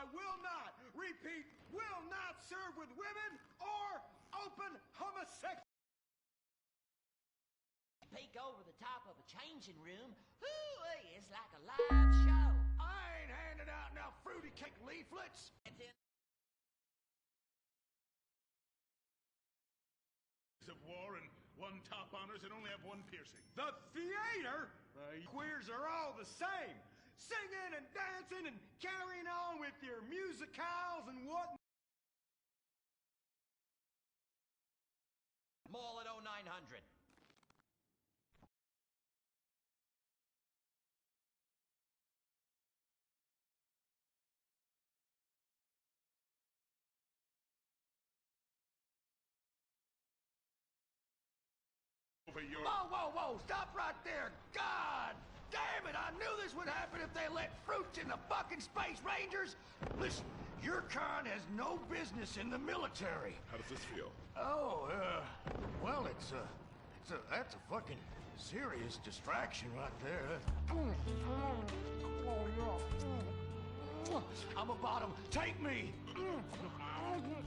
I will not, repeat, will not serve with women or open homosexuality. Peek over the top of a changing room. Ooh, it's like a live show. I ain't handing out no fruity cake leaflets. It's in of war and one top honors and only have one piercing. The theater? Queers are all the same. Singing and dancing and carrying on with your musicals and whatnot. Mall at 0900. Whoa, stop right there. God damn it, I knew this would happen if they let fruits in the fucking Space Rangers. Listen, your kind has no business in the military. How does this feel? Oh, well, that's a fucking serious distraction right there. I'm a bottom. Take me.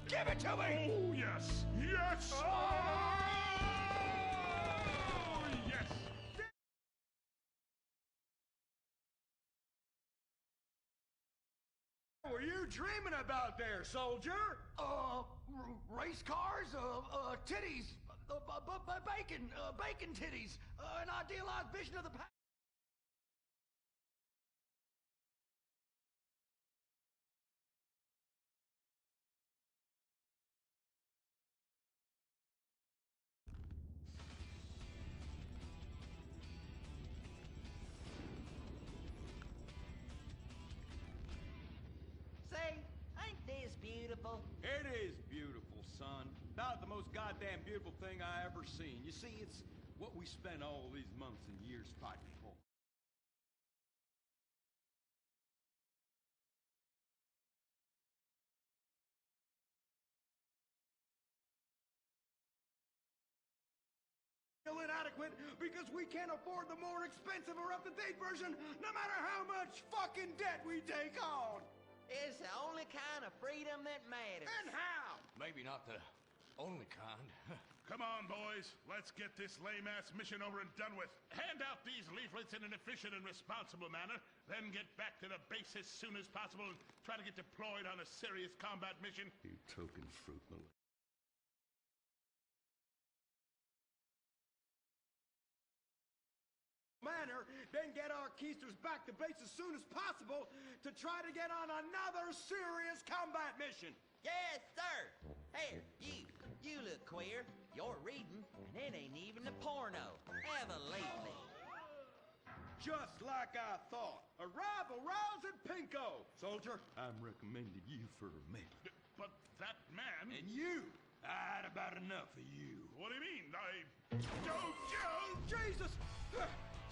Give it to me. Oh, yes. Yes. Oh, yes. What were you dreaming about there, soldier? Race cars, titties, bacon titties, an idealized vision of the past. Say, ain't this beautiful? It is beautiful, son. About the most goddamn beautiful thing I ever seen. You see, it's what we spent all these months and years fighting for. Inadequate because we can't afford the more expensive or up-to-date version, no matter how much fucking debt we take on. It's the only kind of freedom that matters. And how? Maybe not the only kind. Come on, boys. Let's get this lame-ass mission over and done with. Hand out these leaflets in an efficient and responsible manner, then get back to the base as soon as possible and try to get deployed on a serious combat mission. You token fruit malay. Manner, then get our keisters back to base as soon as possible to try to get on another serious combat mission. Yes, sir. Hey, you look queer. You're reading, and it ain't even a porno. Ever lately. Just like I thought. Arrival rouse at Pinko. Soldier, I'm recommending you for a man. But that man... And you. I had about enough of you. What do you mean? Joe! Jesus!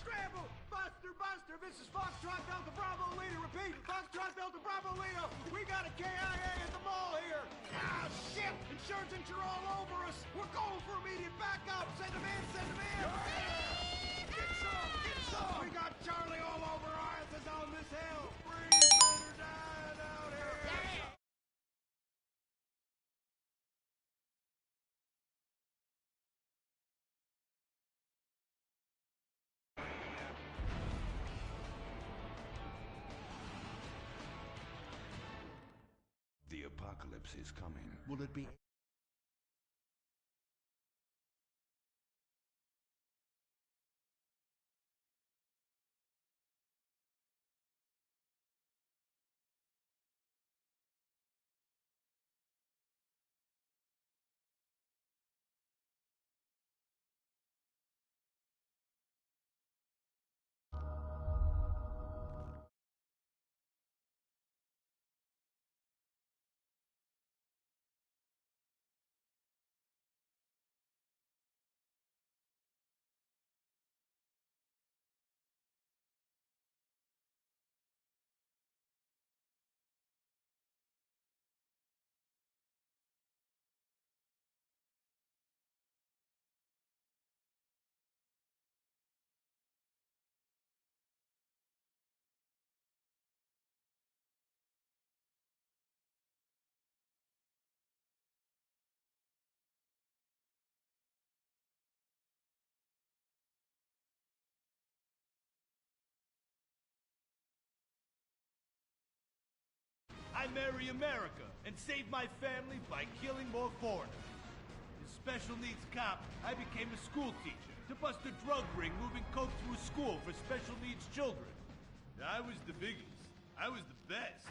Scramble! Buster! This is Foxtrot Delta Bravo Leader. Repeat, Foxtrot Delta Bravo Leader. We got a KIA at the mall here. Ah, shit! Insurgents are all over us. We're going for immediate backup. Send them in. Get some. We got Charlie all over our asses on this hill. Breathe better die out here. The apocalypse is coming. Will it be I marry America and save my family by killing more foreigners. As special needs cop, I became a school teacher to bust a drug ring moving coke through a school for special needs children. I was the biggest. I was the best.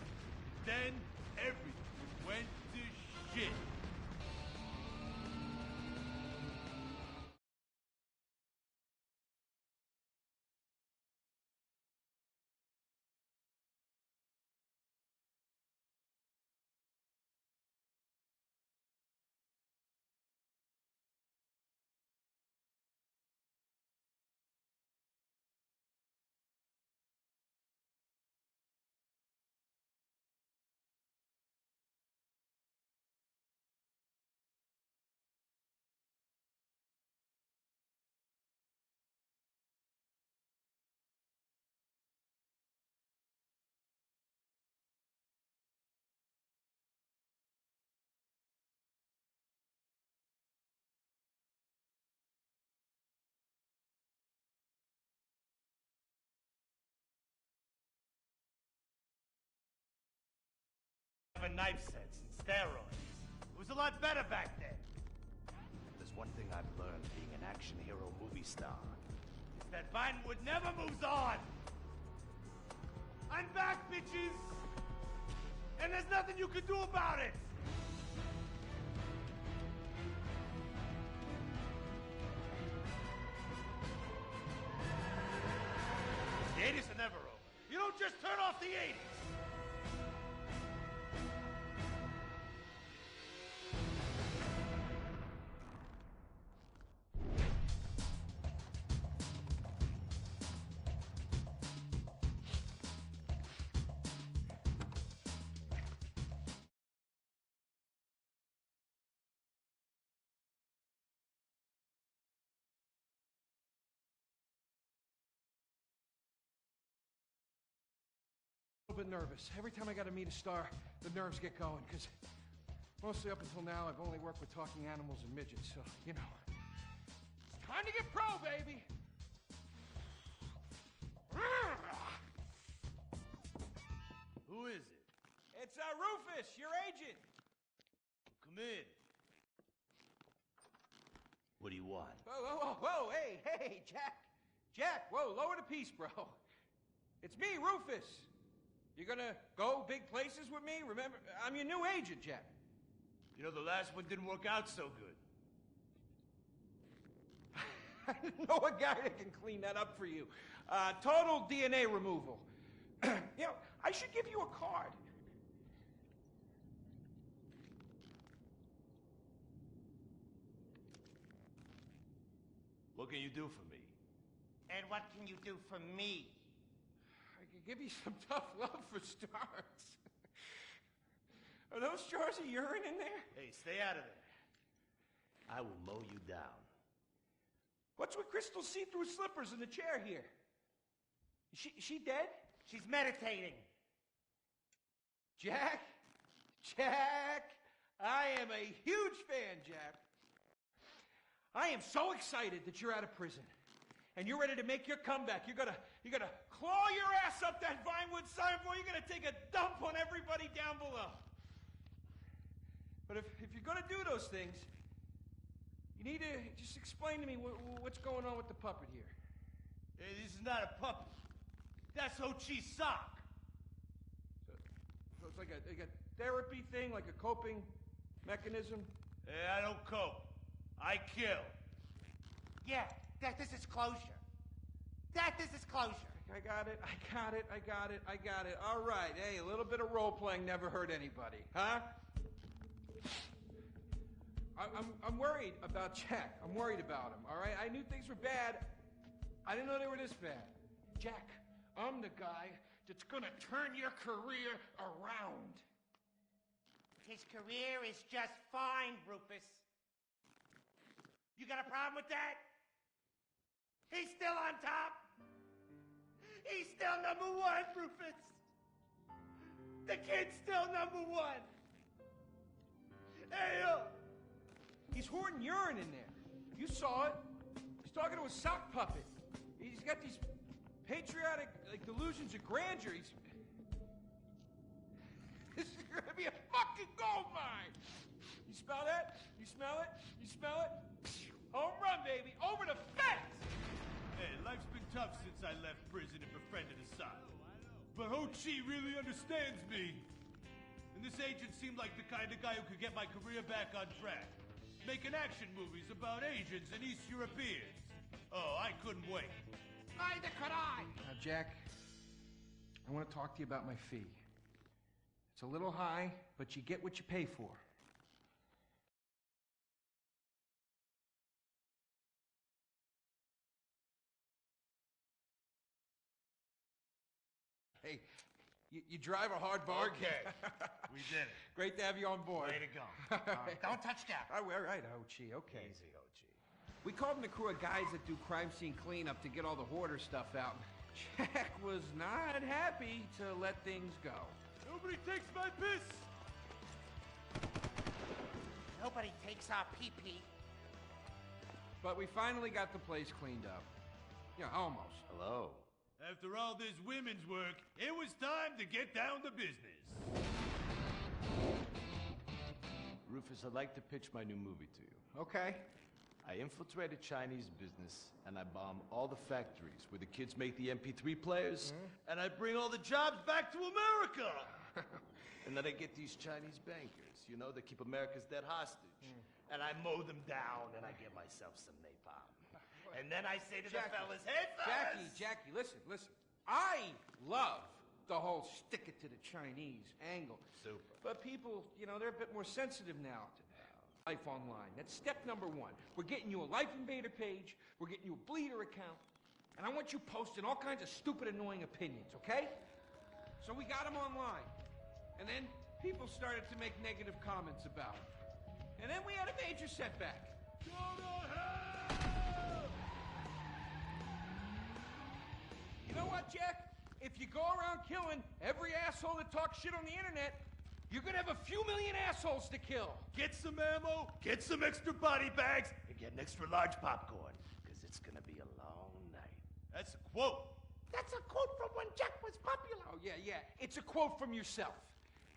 Then everything went to shit. Knife sets and steroids. It was a lot better back then. There's one thing I've learned being an action hero movie star. Is that Vinewood never moves on. I'm back, bitches! And there's nothing you can do about it! The 80s are never over. You don't just turn off the 80s! A little bit nervous. Every time I got to meet a star, the nerves get going, because mostly up until now, I've only worked with talking animals and midgets, so, you know. It's time to get pro, baby! Who is it? It's Rufus, your agent. Come in. What do you want? Whoa, hey, Jack, whoa, lower the piece, bro. It's me, Rufus. You gonna go big places with me? Remember, I'm your new agent, Jack. You know, the last one didn't work out so good. I know a guy that can clean that up for you. Total DNA removal. You know, I should give you a card. What can you do for me? And what can you do for me? I could give you some tough love for starts. Are those jars of urine in there? Hey, stay out of there. I will mow you down. What's with Crystal's see-through slippers in the chair here? Is she dead? She's meditating. Jack, I am a huge fan, Jack. I am so excited that you're out of prison. And you're ready to make your comeback. You're gonna claw your ass up that Vinewood signboard. You're gonna take a dump on everybody down below. But if you're gonna do those things, you need to just explain to me what's going on with the puppet here. Hey, this is not a puppet. That's Ho-Chi's sock. So it's like a therapy thing, like a coping mechanism? Hey, I don't cope. I kill. Yeah, this is closure. This is closure. I got it. All right. Hey, a little bit of role-playing never hurt anybody, huh? I'm worried about Jack. I'm worried about him, all right? I knew things were bad. I didn't know they were this bad. Jack, I'm the guy that's gonna turn your career around. His career is just fine, Rufus. You got a problem with that? He's still on top. He's still number one, Rufus. The kid's still number one. Hey, He's hoarding urine in there. You saw it. He's talking to a sock puppet. He's got these patriotic delusions of grandeur. This is You're gonna be a fucking gold mine. You smell that? You smell it? You smell it? Home run, baby. Over the fence. Hey, life's been tough since I left prison and befriended Asylum. But Ho Chi really understands me. And this agent seemed like the kind of guy who could get my career back on track. Making action movies about Asians and East Europeans. Oh, I couldn't wait. Neither could I. Now, Jack, I want to talk to you about my fee. It's a little high, but you get what you pay for. Hey, you drive a hard bargain. Okay, we did it. Great to have you on board. Way to go. Don't touch that. All right, Ho-Chi, okay. Easy, Ochi. We called in a crew of guys that do crime scene cleanup to get all the hoarder stuff out. Jack was not happy to let things go. Nobody takes my piss. Nobody takes our pee-pee. But we finally got the place cleaned up. Yeah, almost. Hello. After all this women's work, it was time to get down to business. Rufus, I'd like to pitch my new movie to you. Okay. I infiltrate a Chinese business, and I bomb all the factories where the kids make the MP3 players, And I bring all the jobs back to America. and then I get these Chinese bankers, you know, that keep America's debt hostage. And I mow them down, and I get myself some napalm. And then I say to the fellas, hey, fellas! Jackie, listen. I love the whole stick it to the Chinese angle. Super. But people, they're a bit more sensitive now to life online. That's step number one. We're getting you a Life Invader page. We're getting you a Bleeder account. And I want you posting all kinds of stupid, annoying opinions, okay? So we got them online. And then people started to make negative comments about it. And then we had a major setback. Go to hell! You know what, Jack? If you go around killing every asshole that talks shit on the internet, you're gonna have a few million assholes to kill. Get some ammo, get some extra body bags, and get an extra large popcorn, because it's gonna be a long night. That's a quote. That's a quote from when Jack was popular. Oh, yeah. It's a quote from yourself.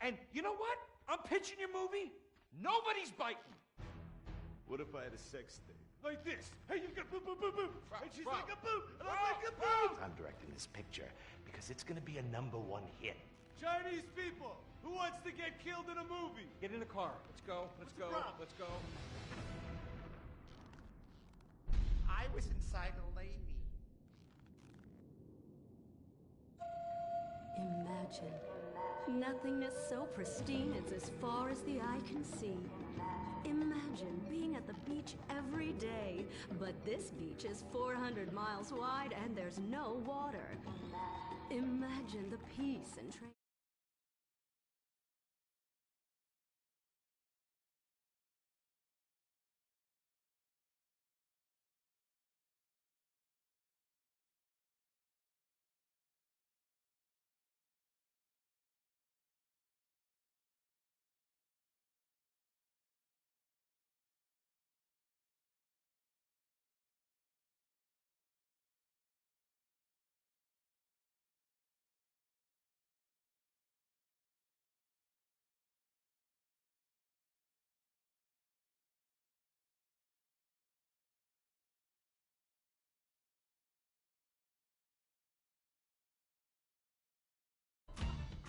And you know what? I'm pitching your movie. Nobody's biting. What if I had a sex thing? Like this. Hey, you got boop, boop, boop, boop. And she's Rob. like a boop, and I'm Rob, like a boop. I'm directing this picture because it's gonna be a #1 hit. Chinese people, who wants to get killed in a movie? Get in the car. Let's go. Let's the go. problem? Let's go. I was inside a lady. Imagine. Nothingness so pristine it's as far as the eye can see. Imagine being at the beach every day, but this beach is 400 miles wide and there's no water. Imagine the peace and tranquility.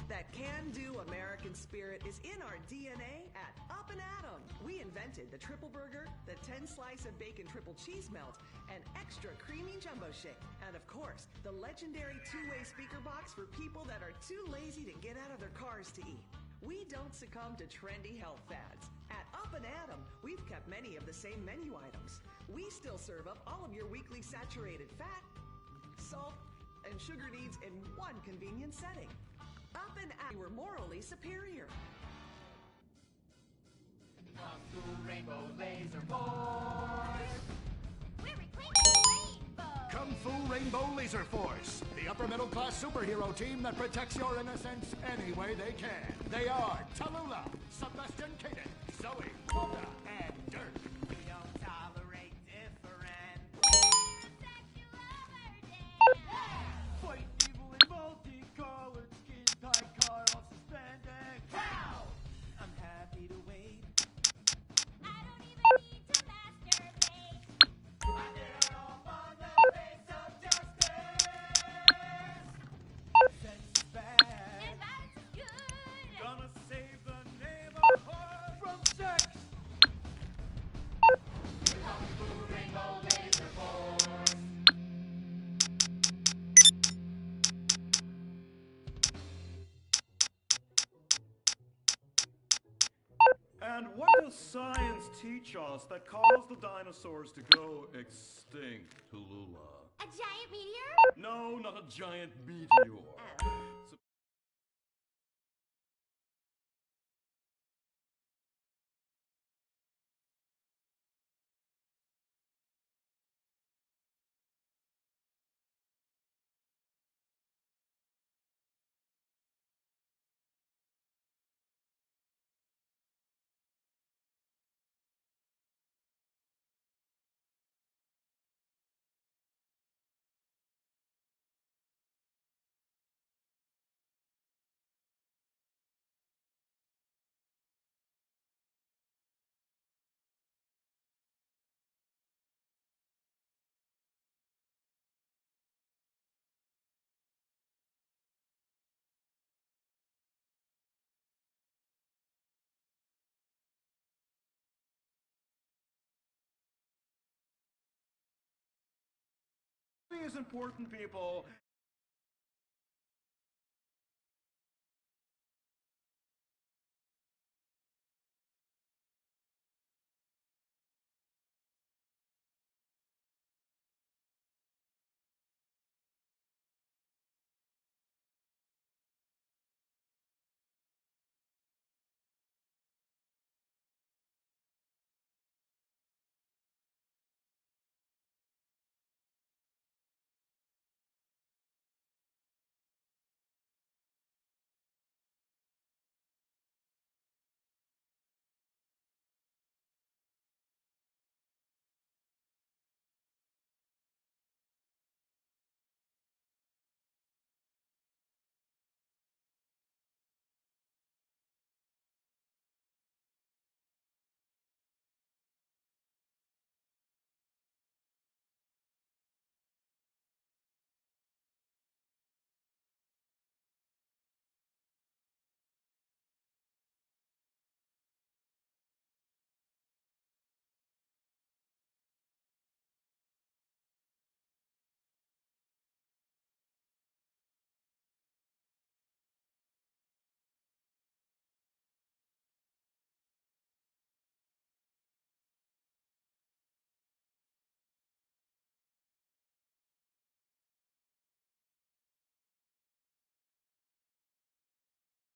That can-do American spirit is in our DNA at Up and Atom. We invented the triple burger, the 10-slice of bacon triple cheese melt, and extra creamy jumbo shake. And of course, the legendary two-way speaker box for people that are too lazy to get out of their cars to eat. We don't succumb to trendy health fads. At Up and Atom, we've kept many of the same menu items. We still serve up all of your weekly saturated fat, salt, and sugar needs in one convenient setting. Up and Atom were morally superior. Rainbow Laser Force. We're reclaiming the rainbow. Kung Fu Rainbow Laser Force, the upper middle class superhero team that protects your innocence any way they can. They are Tallulah, Sebastian Caden, Zoe, Buddha, and Dirk. We don't tolerate different. Fight evil in multicolored skin, tight car off suspended. Pow! And what does science teach us that caused the dinosaurs to go extinct, Tallulah? A giant meteor? No, not a giant meteor. So- is important, people.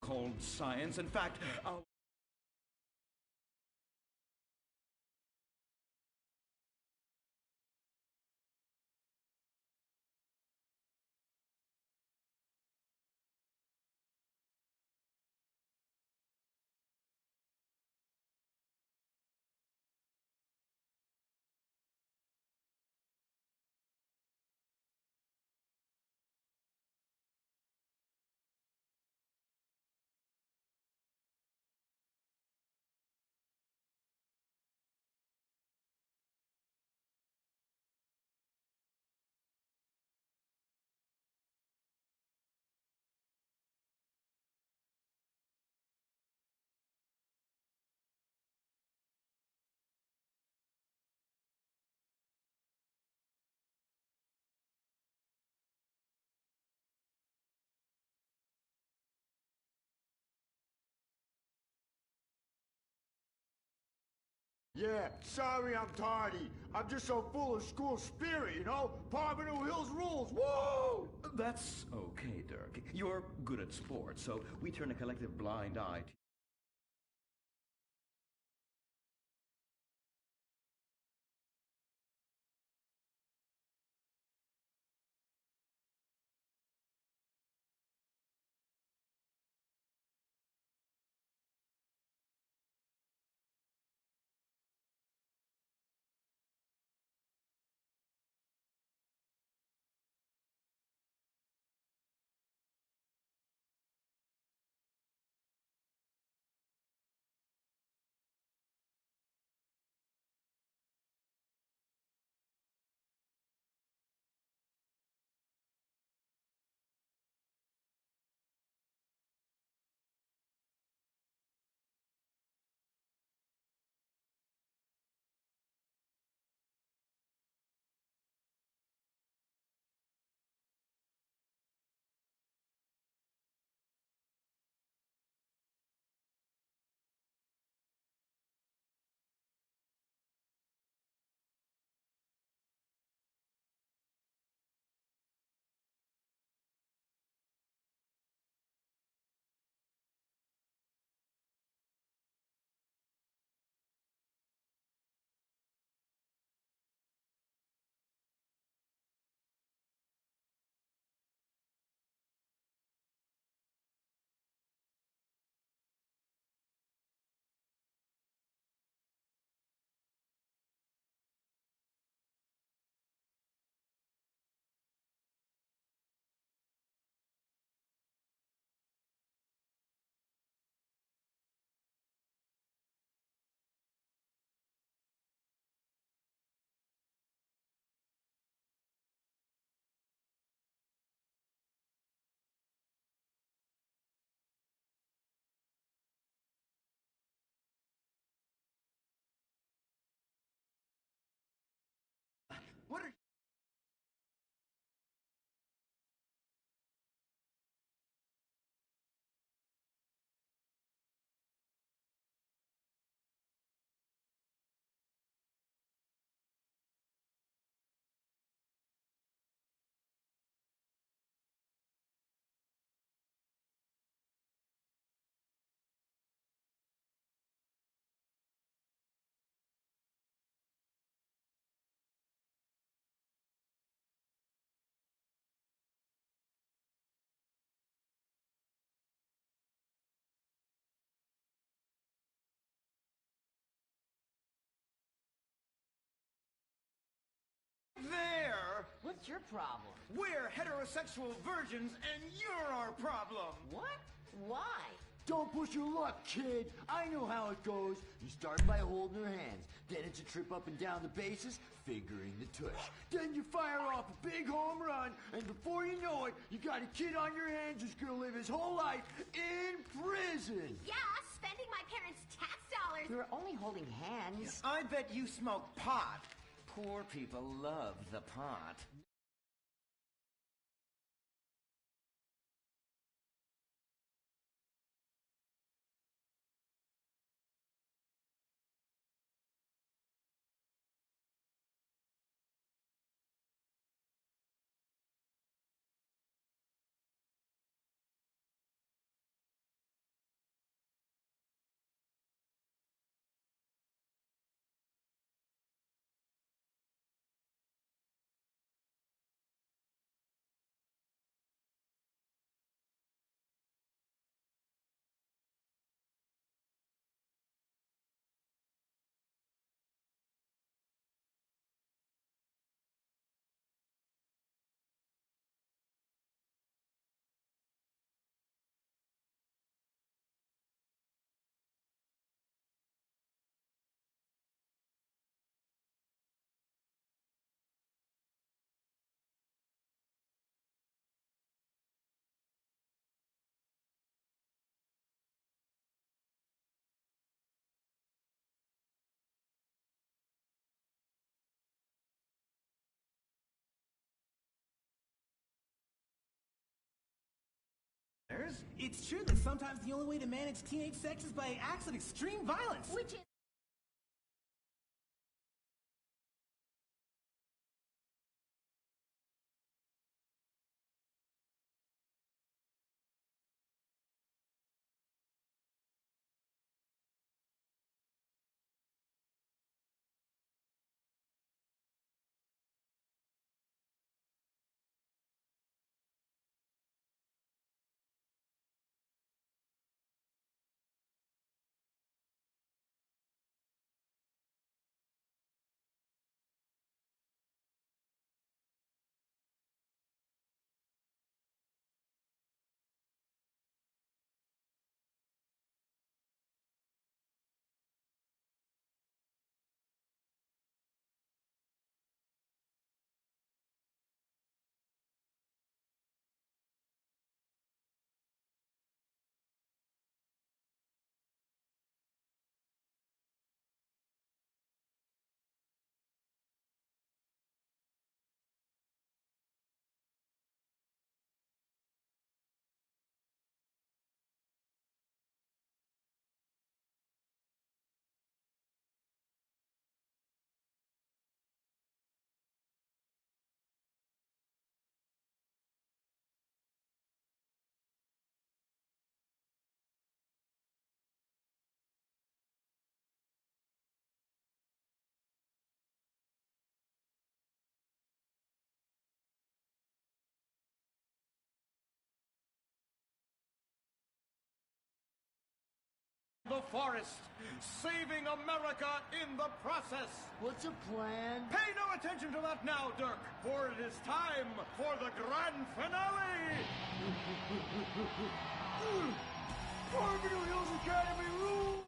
Called science. In fact, Yeah, sorry I'm tardy. I'm just so full of school spirit, you know? Pompano Hills rules, woo! that's okay, Dirk. You're good at sports, so we turn a collective blind eye to What's your problem? We're heterosexual virgins, and you're our problem. What? Why? Don't push your luck, kid. I know how it goes. You start by holding her hands. Then it's a trip up and down the bases, fingering the tush. Then you fire off a big home run, and before you know it, you got a kid on your hands who's gonna live his whole life in prison. Yeah, spending my parents' tax dollars. We were only holding hands. I bet you smoke pot. Poor people love the pot. It's true that sometimes the only way to manage teenage sex is by acts of extreme violence. Which is The forest, saving America in the process. What's a plan? Pay no attention to that now, Dirk, for it is time for the grand finale. Farmington Hills Academy rules!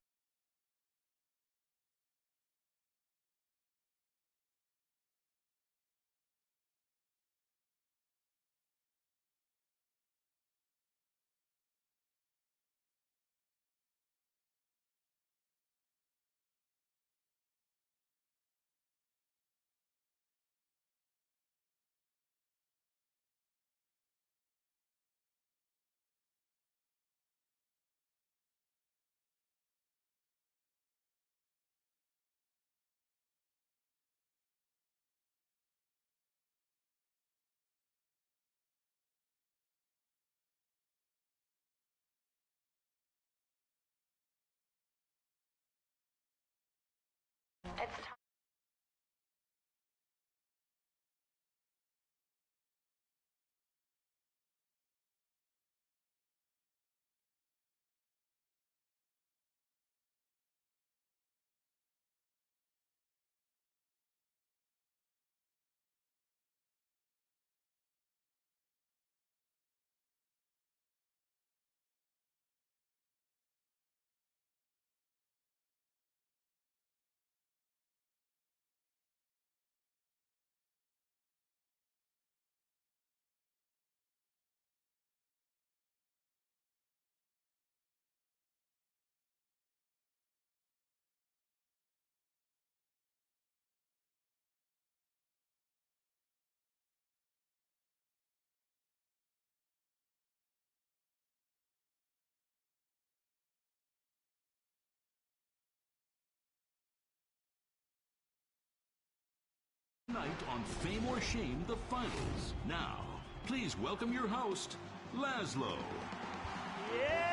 Tonight on Fame or Shame, the finals. Now, please welcome your host, Laszlo. Yeah!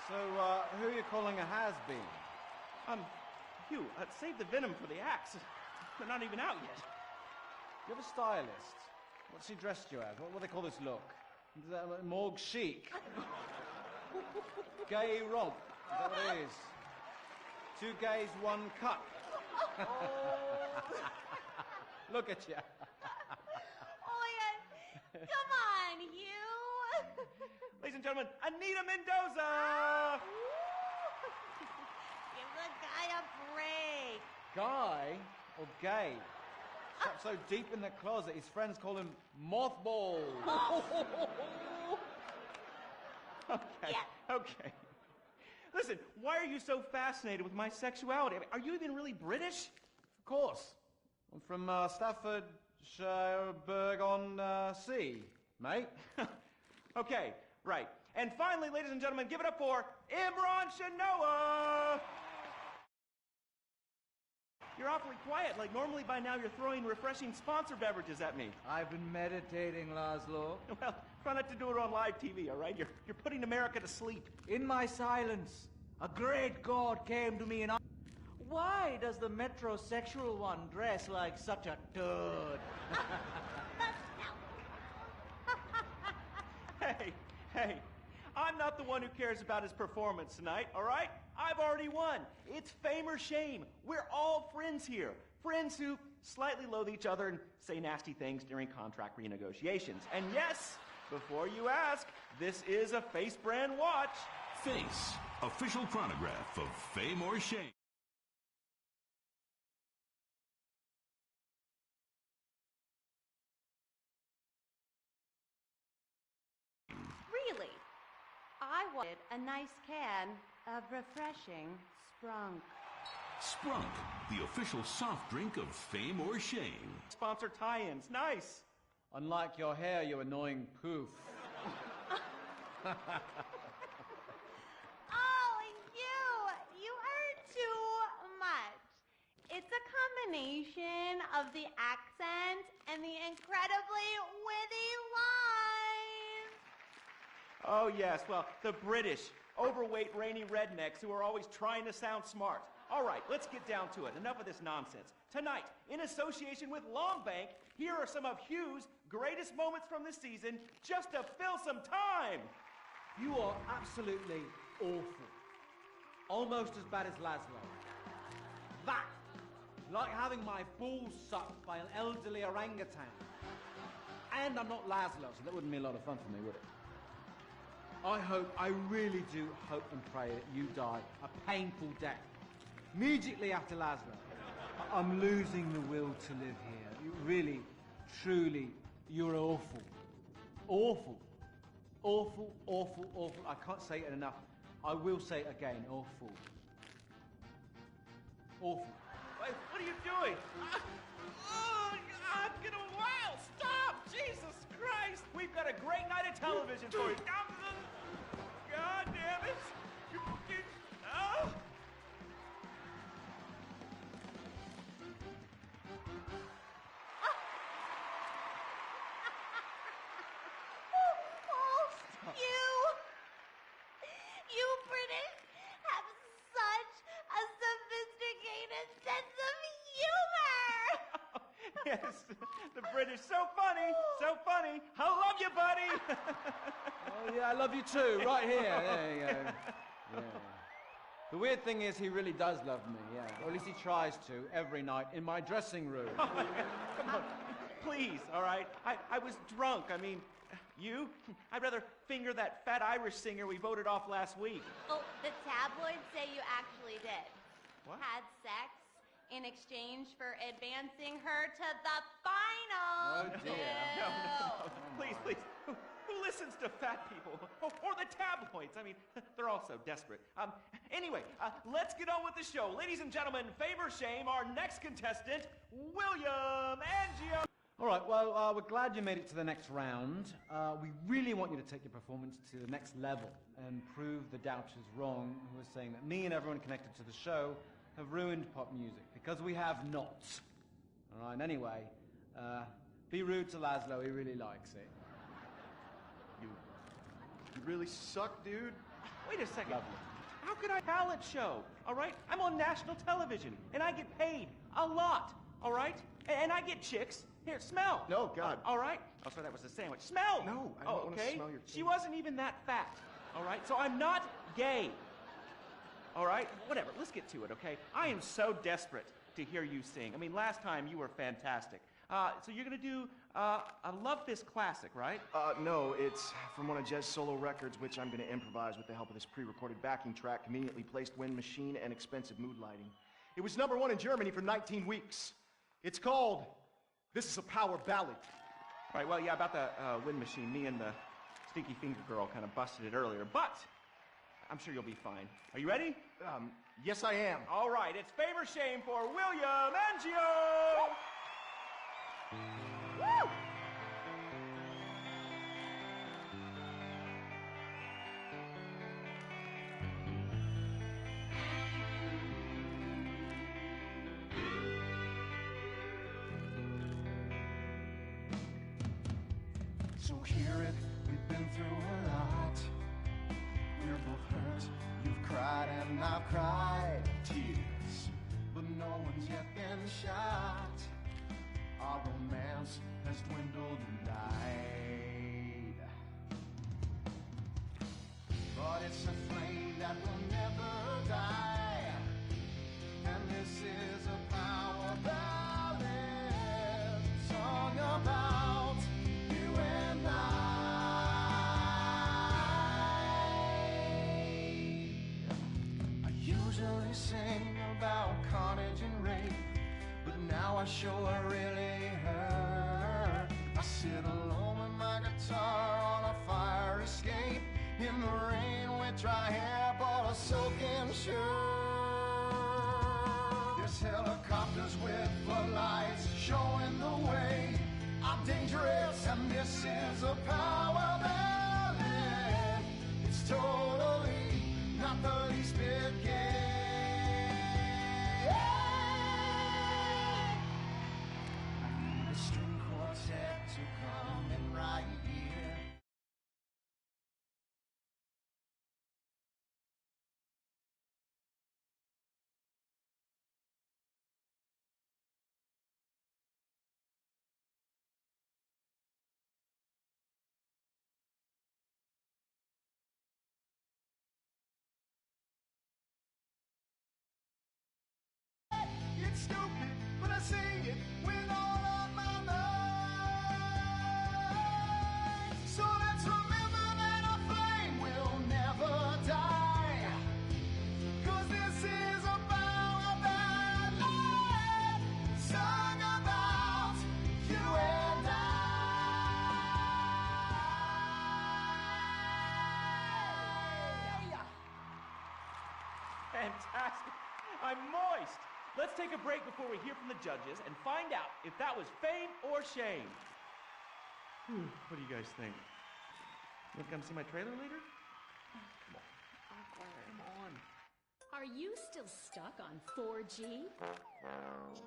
So, who are you calling a has-been? Hugh, save the venom for the axe. They're not even out yet. You have a stylist. What's he dressed you as? What do they call this look? Is that like morgue chic? Gay romp. Is that what it is? Two gays, one cup. Look at you. Oh, yeah. Come on, you. Ladies and gentlemen, Anita Mendoza! Give the guy a break. Guy or gay? Trapped so deep in the closet, his friends call him mothballs. Okay. Listen, why are you so fascinated with my sexuality? I mean, are you even really British? Of course. I'm from Staffordshire-on-Sea, mate. Okay, right. And finally, ladies and gentlemen, give it up for Imran Shanoa! You're awfully quiet. Like, normally by now you're throwing refreshing sponsor beverages at me. I've been meditating, Laszlo. Well, try not to do it on live TV, all right? You're putting America to sleep. In my silence, a great god came to me and asked, why does the metrosexual one dress like such a turd? Hey, I'm not the one who cares about his performance tonight, all right? I've already won. It's fame or shame. We're all friends here. Friends who slightly loathe each other and say nasty things during contract renegotiations. And yes, before you ask, this is a Face brand watch. Face, official chronograph of Fame or Shame. Really? I wanted a nice can of refreshing Sprunk. Sprunk, the official soft drink of Fame or Shame. Sponsor tie-ins. Nice. Unlike your hair, you annoying poof. Oh, you are too much. It's a combination of the accent and the incredibly witty lines. Oh, yes. Well, the British, overweight, rainy rednecks who are always trying to sound smart. All right, let's get down to it. Enough of this nonsense. Tonight, in association with Longbank, here are some of Hugh's greatest moments from the season just to fill some time. You are absolutely awful. Almost as bad as Laszlo. That, like having my balls sucked by an elderly orangutan. And I'm not Laszlo, so that wouldn't be a lot of fun for me, would it? I really do hope and pray that you die a painful death. Immediately after Laszlo. I'm losing the will to live here. You really, truly, you're awful. Awful. Awful, awful, awful. I can't say it enough. I will say it again. Awful. Awful. Wait, what are you doing? Oh, God, get a while. Stop. Jesus Christ. We've got a great night of television for you. God damn it. Oh. You British have such a sophisticated sense of humor. Yes, the British, so funny, so funny. I love you, buddy. Oh, yeah, I love you too, right here. There you go. Yeah. The weird thing is he really does love me, yeah. Or at least he tries to, every night, in my dressing room. Come on, please, all right? I was drunk. I mean, You? I'd rather finger that fat Irish singer we voted off last week. Oh, the tabloids say you actually did. What? Had sex in exchange for advancing her to the final. Oh, dear. No. Please, please. Who listens to fat people? Or the tabloids? I mean, they're all so desperate. Anyway, let's get on with the show. Ladies and gentlemen, favor shame, our next contestant, William Angio. All right, well, we're glad you made it to the next round. We really want you to take your performance to the next level and prove the doubters wrong who are saying that me and everyone connected to the show have ruined pop music, because we have not. All right, and anyway, be rude to Laszlo, he really likes it. You really suck, dude. Wait a second. Lovely. How could I talent show? All right? I'm on national television, and I get paid a lot. All right? And I get chicks. Here, smell. No, God. All right? Oh, sorry, that was a sandwich. Smell. No, I don't want to smell your She wasn't even that fat. All right? So I'm not gay. All right? Whatever. Let's get to it, okay? I am so desperate to hear you sing. I mean, last time you were fantastic. So you're going to do a Love This classic, right? No, it's from one of Jez's solo records, which I'm going to improvise with the help of this pre-recorded backing track, conveniently placed wind machine, and expensive mood lighting. It was #1 in Germany for 19 weeks. It's called This Is a Power Ballad. Right, well, yeah, about the wind machine, me and the Stinky Finger Girl kind of busted it earlier, but I'm sure you'll be fine. Are you ready? Yes, I am. All right, it's favor shame for William Angio! Woo! So hear it, we've been through a lot. We're both hurt, you've cried and I've cried tears, but no one's yet been shot. Our romance has dwindled and died, but it's a flame that will never die, and this is a power ballad song about you and I usually sing about carnage and rape, but now I sure really hurt. I sit alone with my guitar on a fire escape, in the rain with dry hair, but a soaking shirt. There's helicopters with floodlights showing the way. I'm dangerous and this is a power ballad. It's totally not the least bit gay. A string quartet to come in right here. It's stupid, but I sing it with all of my might. So let's remember that a flame will never die. 'Cause this is a power ballad sung about you and I. Fantastic. I'm moist. Let's take a break before we hear from the judges and find out if that was fame or shame. What do you guys think? You want to come see my trailer later? Come on. Come on. Are you still stuck on 4G?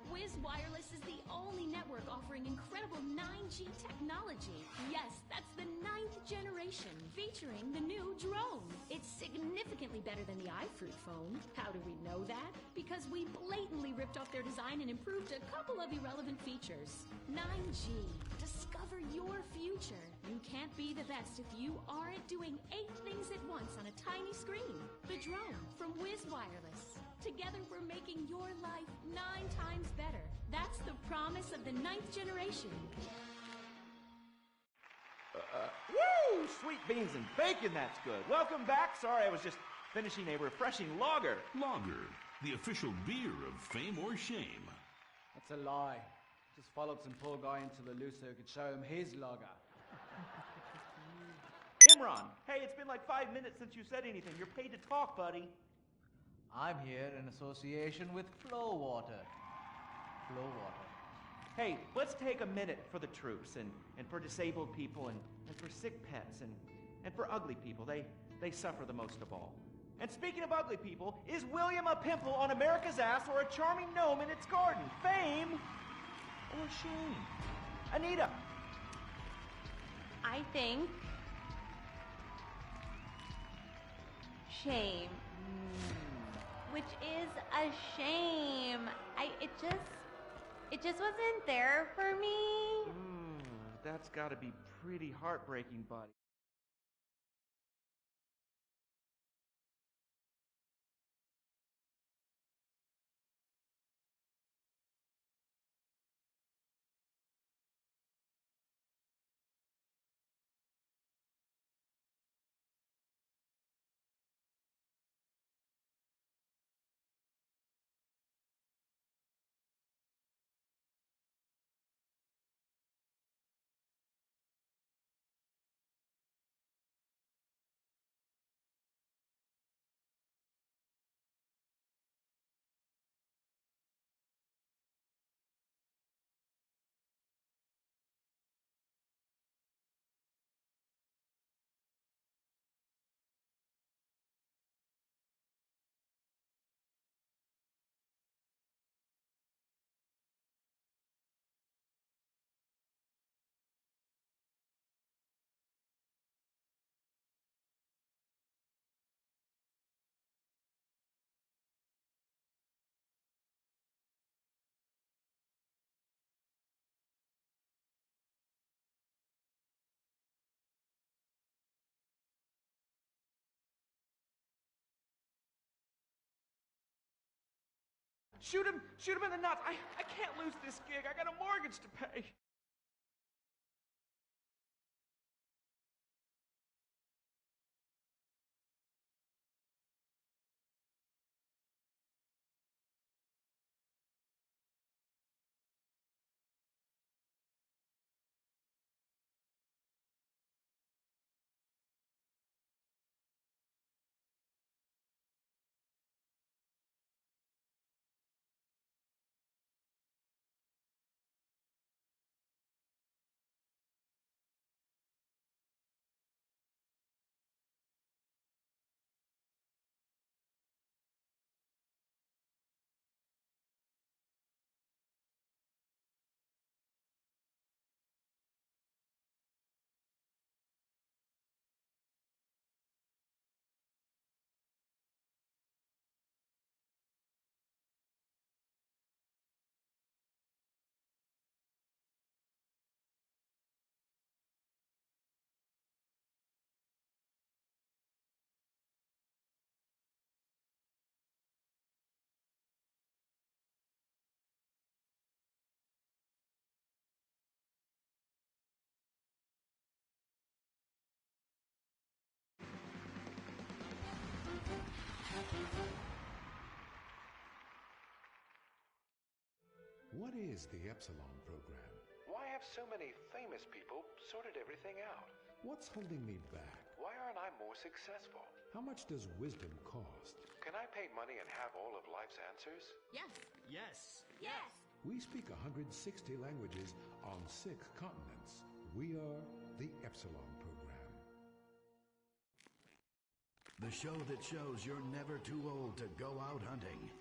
Wiz Wireless is the only network offering incredible 9G technology. Yes, that's the 9th generation, featuring the new drone. It's significantly better than the iFruit phone. How do we know that? Because we blatantly ripped off their design and improved a couple of irrelevant features. 9G. Discover your future. You can't be the best if you aren't doing 8 things at once on a tiny screen. The drone from Wiz Wireless. Together we're making your life 9 times better. That's the promise of the 9th generation. Woo! Sweet beans and bacon, that's good. Welcome back. Sorry, I was just finishing a refreshing lager. Lager, the official beer of fame or shame. That's a lie. Just followed some poor guy into the loose so he could show him his lager. Imran, hey, it's been like 5 minutes since you said anything. You're paid to talk, buddy. I'm here in association with Flow Water. Flow Water. Hey, let's take a minute for the troops and for disabled people and for sick pets and for ugly people. They suffer the most of all. And speaking of ugly people, is William a pimple on America's ass or a charming gnome in its garden? Fame or shame? Anita. I think shame. Which is a shame. It just wasn't there for me. That's gotta be pretty heartbreaking, buddy. Shoot him in the nuts. I can't lose this gig. I got a mortgage to pay. What is the Epsilon program? Why have so many famous people sorted everything out? What's holding me back? Why aren't I more successful? How much does wisdom cost? Can I pay money and have all of life's answers? Yes. Yes. Yes. We speak 160 languages on 6 continents. We are the Epsilon program. The show that shows you're never too old to go out hunting.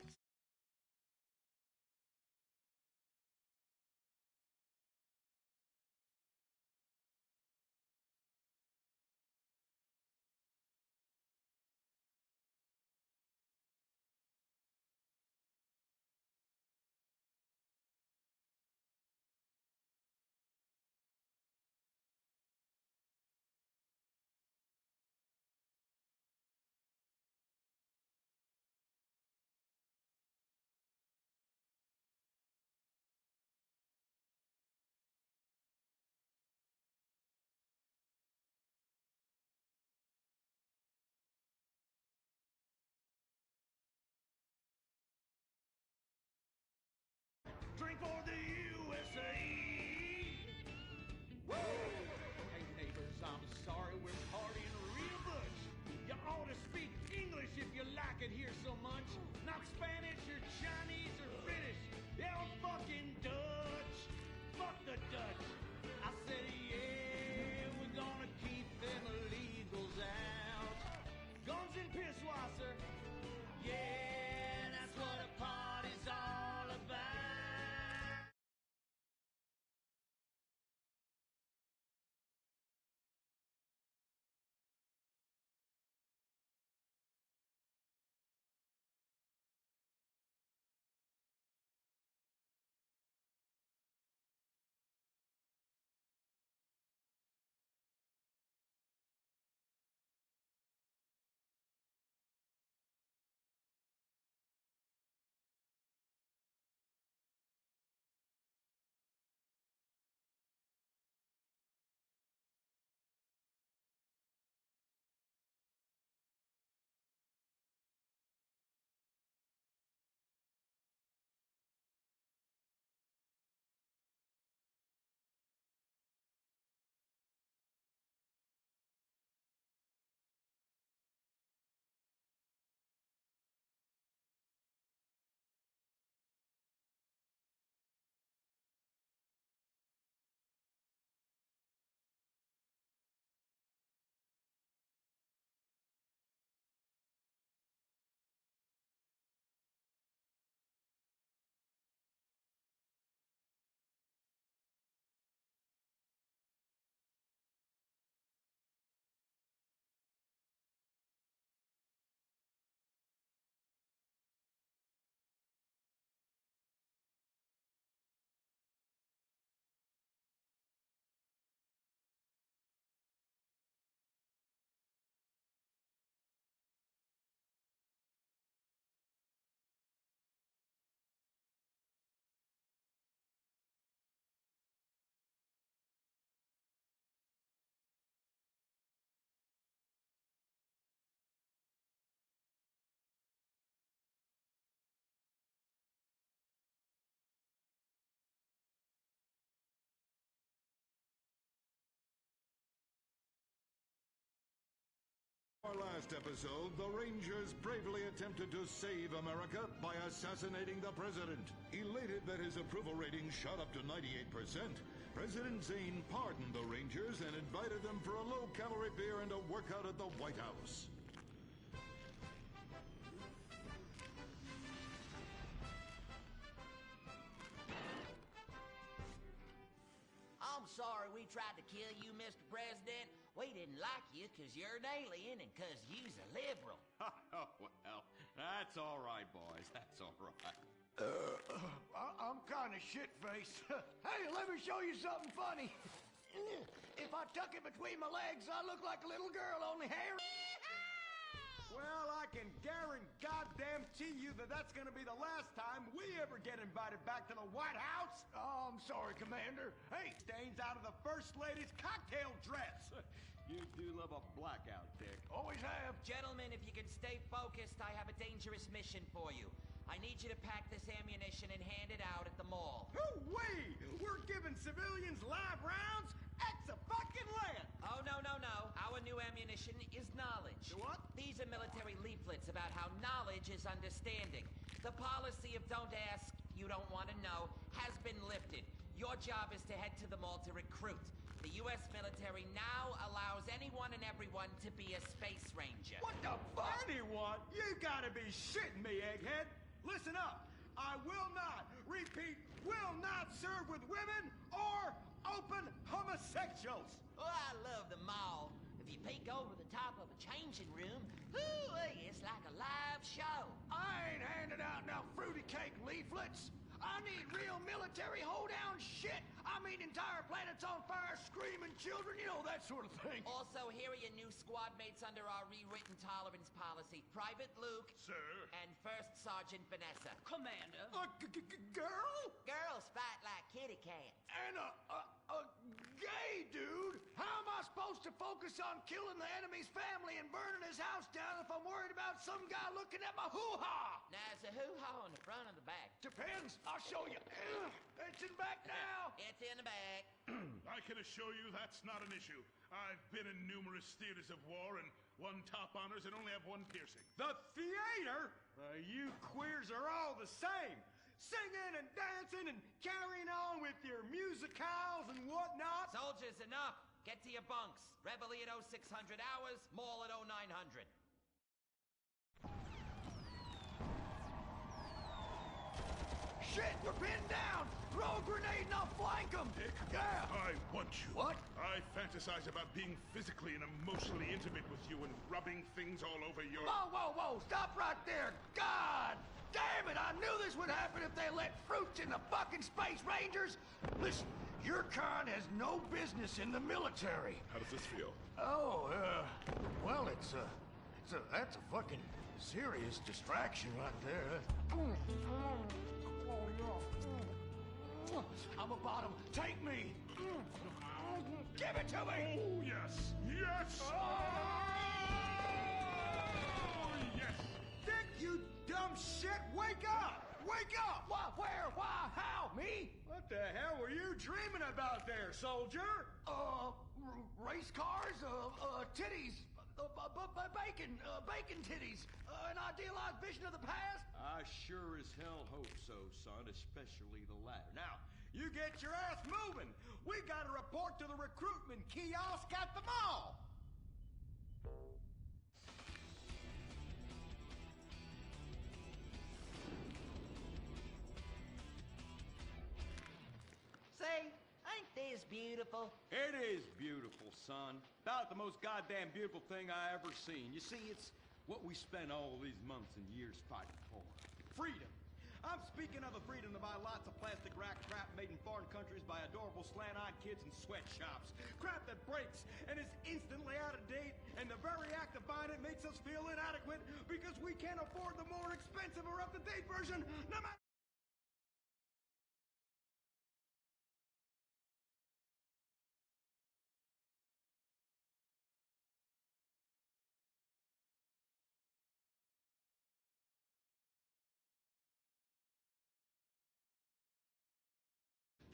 Our last episode, the Rangers bravely attempted to save America by assassinating the president. Elated that his approval rating shot up to 98%, President Zane pardoned the Rangers and invited them for a low-calorie beer and a workout at the White House. I'm sorry we tried to kill you, Mr. President. We didn't like you because you're an alien and because you's a liberal. Oh, well, that's all right, boys. That's all right. I'm kind of shit-faced. Hey, let me show you something funny. If I tuck it between my legs, I look like a little girl, only hair. Well, I can guarantee you that that's gonna be the last time we ever get invited back to the White House. Oh, I'm sorry, Commander. Hey, stains out of the First Lady's cocktail dress. You do love a blackout, Dick. Always have. Gentlemen, if you can stay focused, I have a dangerous mission for you. I need you to pack this ammunition and hand it out at the mall. Hoo-wee! We're giving civilians live rounds? Ex-a-fucking-land! Oh, no. Our new ammunition is knowledge. What? These are military leaflets about how knowledge is understanding. The policy of don't ask, you don't want to know, has been lifted. Your job is to head to the mall to recruit. The U.S. military now allows anyone and everyone to be a space ranger. What the fuck? Anyone? You gotta be shitting me, egghead. Listen up. I will not, repeat, will not serve with women or open homosexuals. Oh, I love the mall. If you peek over the top of a changing room, it's like a live show. I ain't handing out no fruity cake leaflets. I need real military hoedown shit. I mean entire planets on fire, screaming children, you know, that sort of thing. Also, here are your new squad mates under our rewritten tolerance policy. Private Luke. Sir. And First Sergeant Vanessa. Commander. Girl? Girls fight like kitty cats. And a gay dude? How am I supposed to focus on killing the enemy's family and burning his house down if I'm worried about some guy looking at my hoo-ha? Now, is the hoo-ha on the front or the back? Depends. I'll show you. It's in back now. It's in the back. I can assure you that's not an issue. I've been in numerous theaters of war and won top honors and only have one piercing. The theater? You queers are all the same. Singing and dancing and carrying on with your musicals and whatnot. Soldiers, enough. Get to your bunks. Reveille at 0600 hours, mall at 0900. Shit, we're pinned down! Throw a grenade and I'll flank them! Dick, yeah! I want you. What? I fantasize about being physically and emotionally intimate with you and rubbing things all over your... Whoa! Stop right there! God damn it! I knew this would happen if they let fruits in the fucking Space Rangers! Listen, your kind has no business in the military. How does this feel? Oh, well, that's a fucking serious distraction right there. I'm a bottom. Take me. Give it to me. Oh, yes. Yes. Oh, yes. Dick, you dumb shit, wake up! Wake up! What? Where? Why? How? Me? What the hell were you dreaming about there, soldier? Race cars, titties, bacon titties, an idealized vision of the past. I sure as hell hope so, son, especially the latter. Now, you get your ass moving. We got to report to the recruitment kiosk at the mall. Say, ain't this beautiful? It is beautiful, son. About the most goddamn beautiful thing I ever seen. You see, it's what we spent all these months and years fighting for. Freedom. I'm speaking of the freedom to buy lots of plastic wrap crap made in foreign countries by adorable slant-eyed kids in sweatshops. Crap that breaks and is instantly out of date, and the very act of buying it makes us feel inadequate because we can't afford the more expensive or up-to-date version, no matter...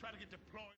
Try to get deployed.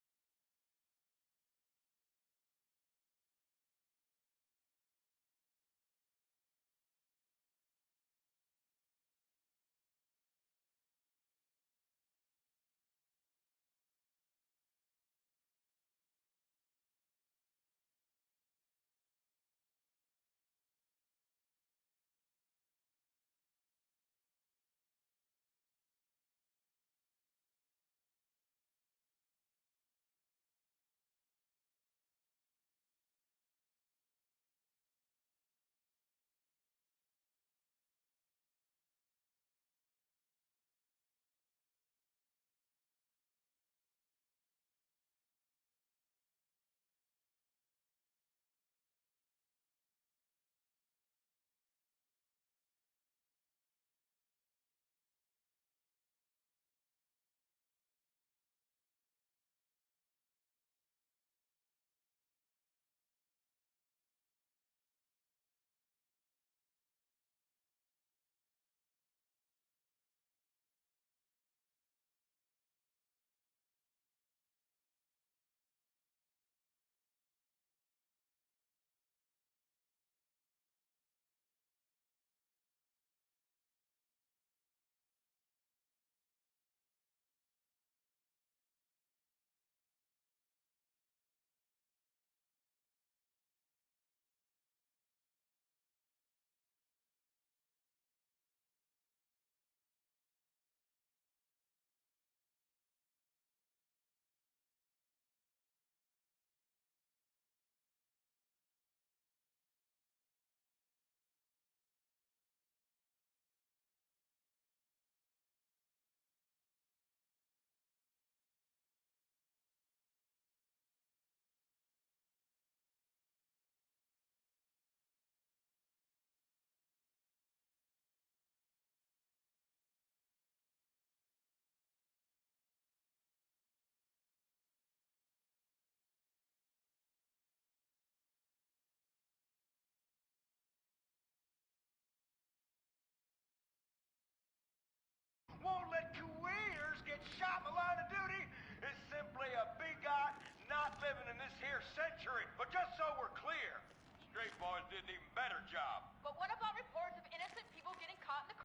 living in this here century. But just so we're clear, straight boys did an even better job. But what about reports of innocent people getting caught in the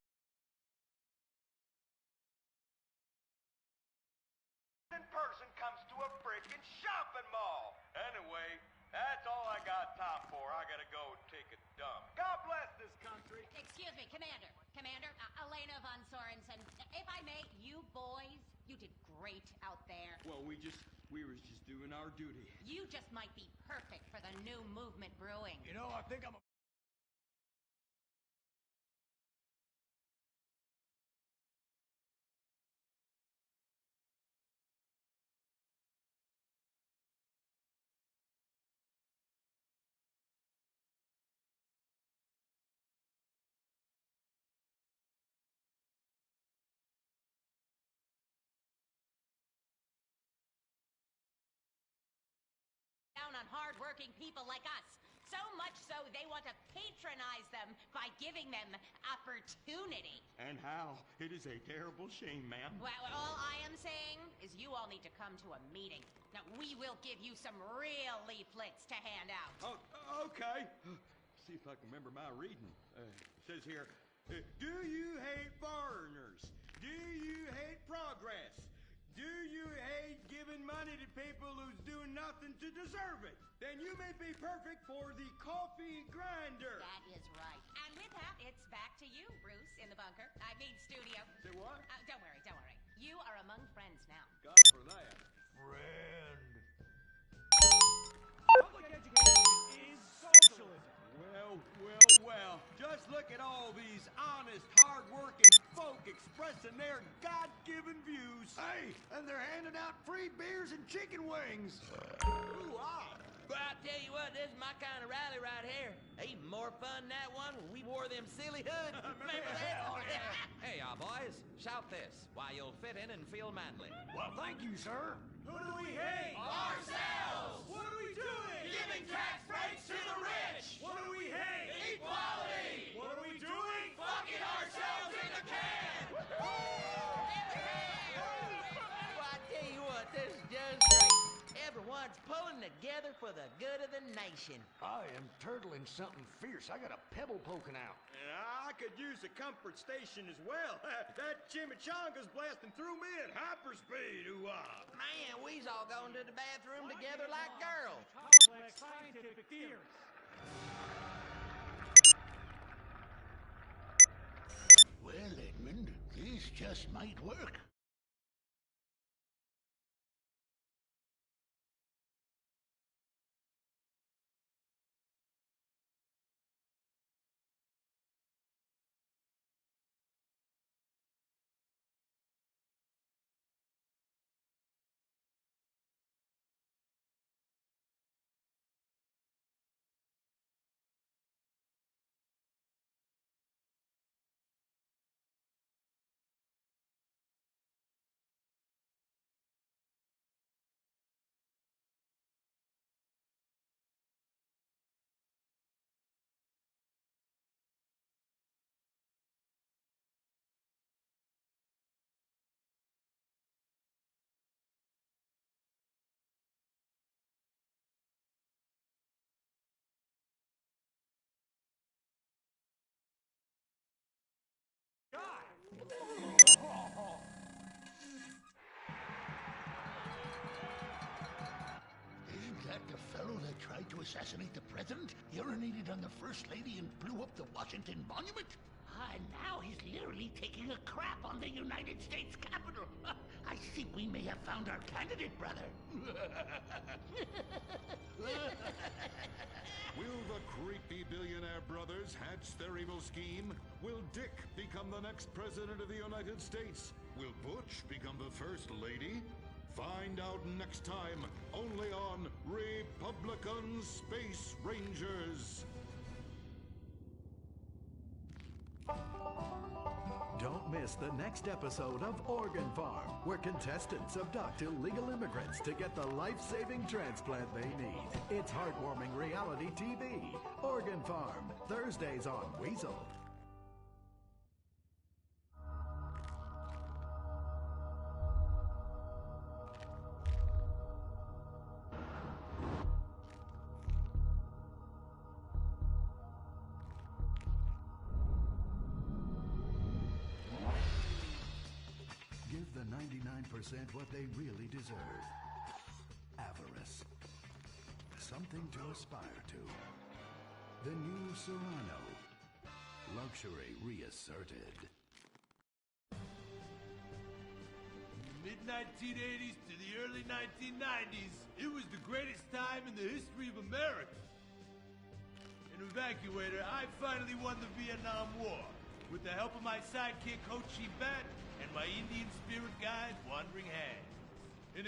In person comes to a frickin' shopping mall. Anyway, that's all I got time for. I gotta go and take a dump. God bless this country. Excuse me, Commander. Commander, Elena von Sorensen. If I may, you boys, you did great out there. Well, we was just doing our duty. You just might be perfect for the new movement brewing. You know, I think I'm a... Down on hard-working people like us. So much so they want to patronize them by giving them opportunity. And how? It is a terrible shame, ma'am. Well, all I am saying is you all need to come to a meeting. Now, we will give you some real leaflets to hand out. Oh, okay. See if I can remember my reading. It says here, do you hate foreigners? Do you hate progress? Do you hate giving money to people who's doing nothing to deserve it? Then you may be perfect for the coffee grinder. That is right. And with that, it's back to you, Bruce, in the bunker. I mean, studio. Say what? Don't worry, don't worry. You are among friends now. God for that. Friend. Public education is socialism. Well. Just look at all these honest, hard-working folk expressing their God-given views. Hey, and they're handing out free beers and chicken wings. Ooh, But I tell you what, this is my kind of rally right here. Even more fun than that one when we wore them silly hoods. Remember that? Hey, y'all boys, shout this while you'll fit in and feel manly. Well, thank you, sir. Who do we hate? Ourselves! What are we doing? Giving tax breaks to the rich! What do we hate? Equality! What are we doing? Fucking ourselves in the can! Well, I tell you what, this is just great. Everyone's pulling together for the good of the nation. I am turtling something fierce. I got a pebble poking out. And I could use a comfort station as well. That chimichanga's blasting through me at hyperspeed. Ooh-ah. Man, we's all going to the bathroom together like girls. Complex scientific theories. Well, Edmund, this just might work. Isn't that the fellow that tried to assassinate the president, urinated on the first lady, and blew up the Washington Monument? And now he's literally taking a crap on the United States Capitol. I think we may have found our candidate, brother. Will the creepy billionaire brothers hatch their evil scheme? Will Dick become the next president of the United States? Will Butch become the first lady? Find out next time, only on Republican Space Rangers. Don't miss the next episode of Organ Farm, where contestants abduct illegal immigrants to get the life-saving transplant they need. It's heartwarming reality TV. Organ Farm, Thursdays on Weasel. the 99% what they really deserve. Avarice. Something to aspire to. The new Serrano. Luxury reasserted. Mid-1980s to the early 1990s, it was the greatest time in the history of America. An evacuator, I finally won the Vietnam War with the help of my sidekick Ho Chi Bat and my Indian spirit guide Wandering Hands. An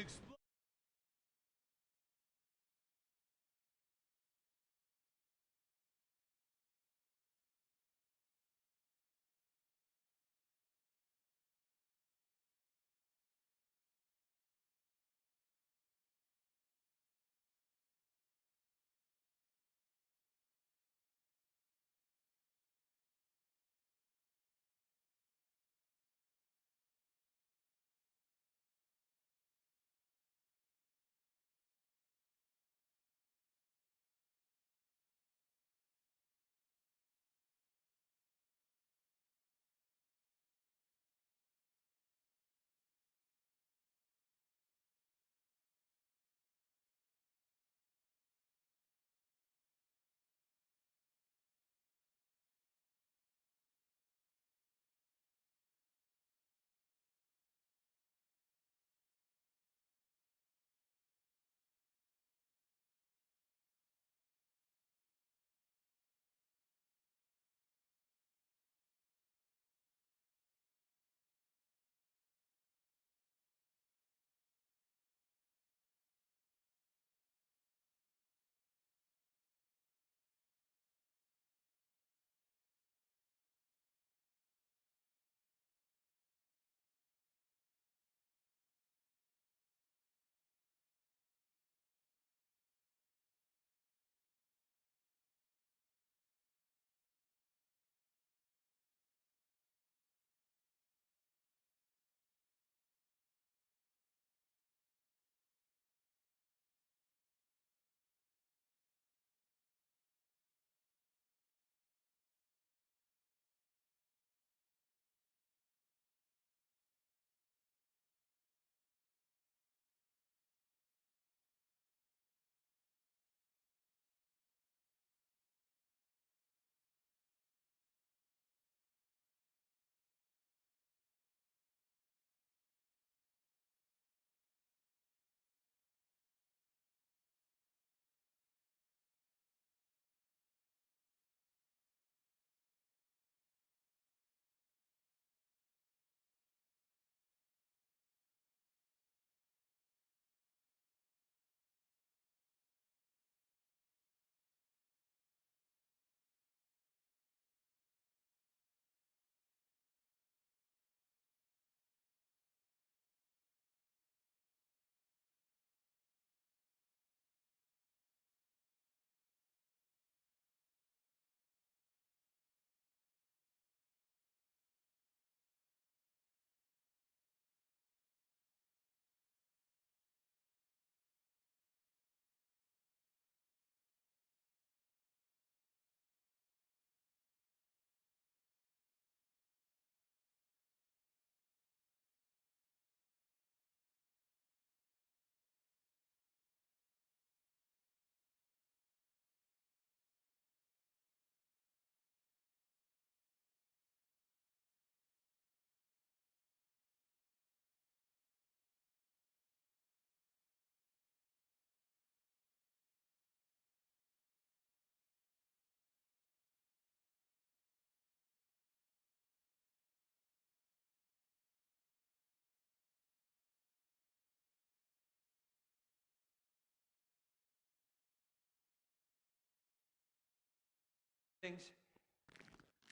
things.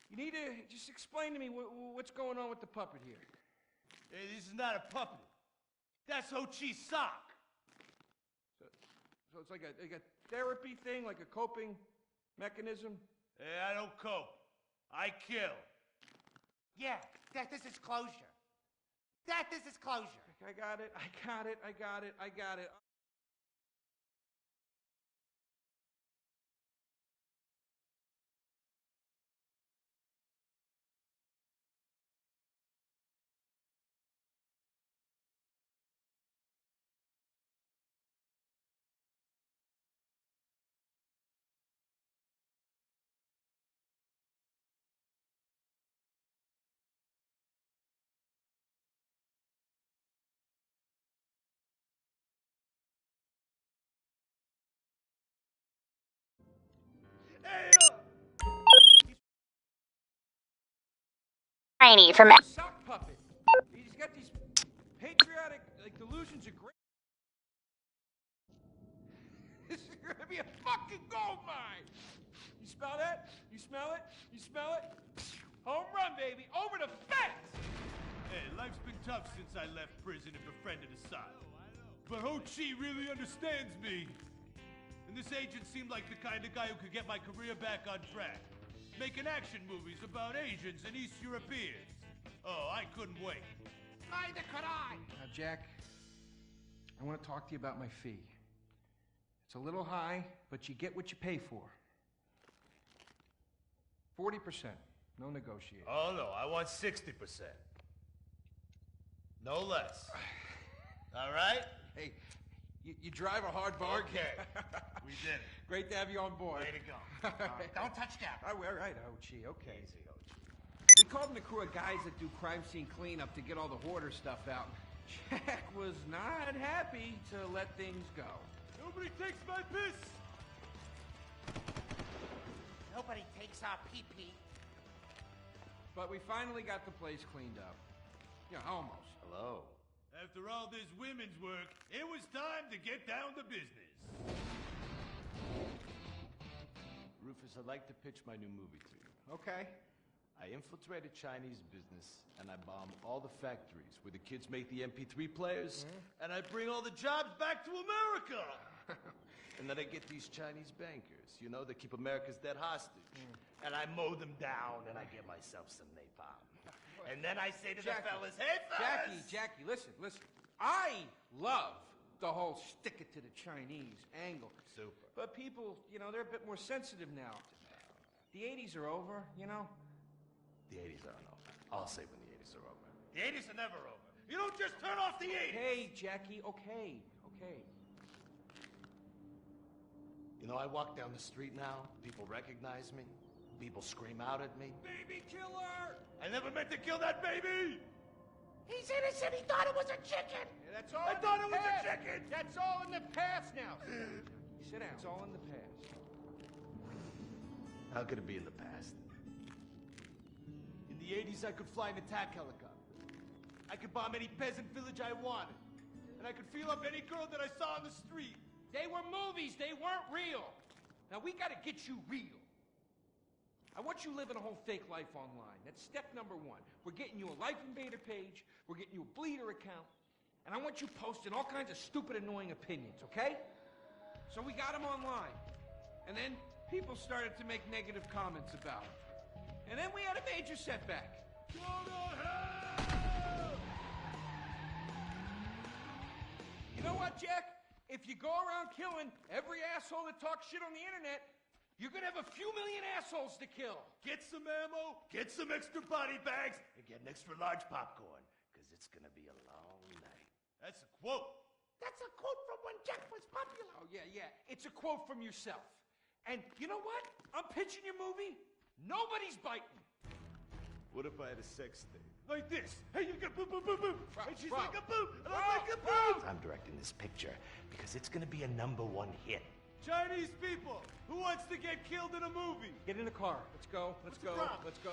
You need to just explain to me what's going on with the puppet here. Hey, this is not a puppet. That's Ho Chi's sock. So it's like a therapy thing, like a coping mechanism? Hey, I don't cope. I kill. Yeah, death is its closure. Death is its closure. I got it. Tiny from... Sock puppet. He's got these patriotic, delusions of great... This is gonna be a fucking gold mine! You smell that? You smell it? You smell it? Home run, baby! Over the fence! Hey, life's been tough since I left prison and befriended Assad. But Ho Chi really understands me. And this agent seemed like the kind of guy who could get my career back on track. Making action movies about Asians and East Europeans. Oh, I couldn't wait. Neither could I! Now, Jack, I want to talk to you about my fee. It's a little high, but you get what you pay for. 40%. No negotiation. Oh, no, I want 60%. No less. All right? Hey, you drive a hard bargain. Okay. We did it. Great to have you on board. Way to go. Don't touch that. All right, Ho-Chi, okay. Easy, Ho-Chi. We called in a crew of guys that do crime scene cleanup to get all the hoarder stuff out. Jack was not happy to let things go. Nobody takes my piss! Nobody takes our pee-pee. But we finally got the place cleaned up. Yeah, almost. Hello. After all this women's work, it was time to get down to business. Rufus, I'd like to pitch my new movie to you. Okay. I infiltrated Chinese business, and I bomb all the factories where the kids make the MP3 players, And I bring all the jobs back to America! and then I get these Chinese bankers, you know, that keep America's debt hostage. And I mow them down, and I get myself some napalm. And then I say to the fellas, hey, fellas! Jackie, listen. I love the whole stick it to the Chinese angle. Super. But people, they're a bit more sensitive now. The 80s are over, The 80s aren't over. I'll say when the 80s are over. The 80s are never over. You don't just turn off the 80s! Hey, Jackie, okay. You know, I walk down the street now, people recognize me, people scream out at me. Baby killer! I never meant to kill that baby! He's innocent. He thought it was a chicken. Yeah, that's all. I thought it was a chicken! That's all in the past now. Sit down. It's all in the past. How could it be in the past? In the 80s, I could fly an attack helicopter. I could bomb any peasant village I wanted. And I could feel up any girl that I saw on the street. They were movies. They weren't real. Now, we got to get you real. I want you living a whole fake life online. That's step number one. We're getting you a Life Invader page. We're getting you a Bleeder account. And I want you posting all kinds of stupid, annoying opinions, okay? So we got them online. And then people started to make negative comments about it. And then we had a major setback. Go to hell! You know what, Jack? If you go around killing every asshole that talks shit on the internet, you're gonna have a few million assholes to kill. Get some ammo, get some extra body bags, and get an extra large popcorn, because it's gonna be a long night. That's a quote. That's a quote from when Jack was popular. Oh, yeah. It's a quote from yourself. And you know what? I'm pitching your movie. Nobody's biting. What if I had a sex thing? Like this. Hey, you got boop, boop, boop, boop. And she's Bro. like a boop, and I'm like a boop. I'm directing this picture because it's gonna be a #1 hit. Chinese people, who wants to get killed in a movie? Get in the car. Let's go. What's the problem? Let's go.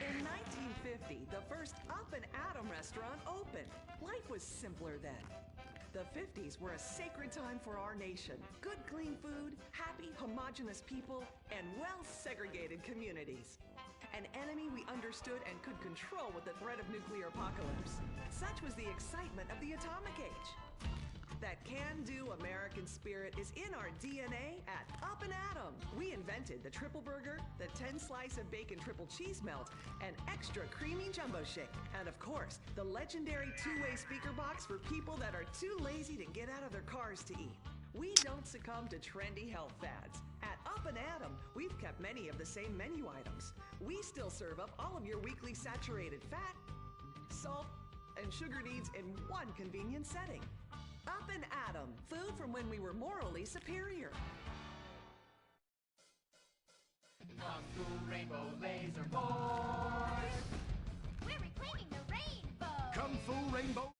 In 1950, the first Up and Atom restaurant opened. Life was simpler then. The 50s were a sacred time for our nation. Good, clean food, happy, homogenous people, and well-segregated communities. An enemy we understood and could control with the threat of nuclear apocalypse. Such was the excitement of the atomic age. That can-do American spirit is in our DNA at Up and Atom. We invented the triple burger, the 10-slice of bacon triple cheese melt, and extra creamy jumbo shake. And of course, the legendary two-way speaker box for people that are too lazy to get out of their cars to eat. We don't succumb to trendy health fads. At Up and Atom, we've kept many of the same menu items. We still serve up all of your weekly saturated fat, salt, and sugar needs in one convenient setting. Up and Atom, food from when we were morally superior. Kung Fu Rainbow Laser Boys. We're reclaiming the rainbow. Kung Fu Rainbow.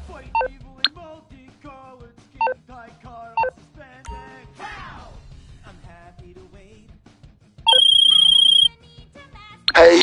Fight evil in multicolored skin tight car on suspended cow. I'm happy to wait. Hey.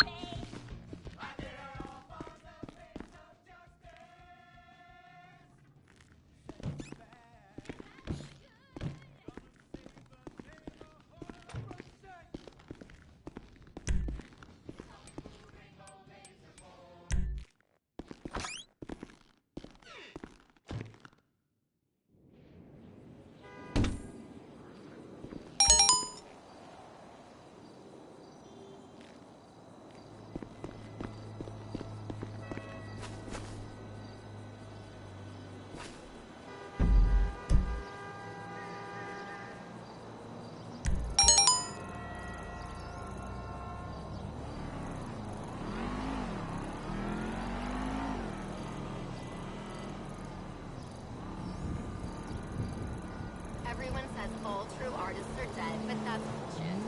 Everyone says all true artists are dead, but that's bullshit.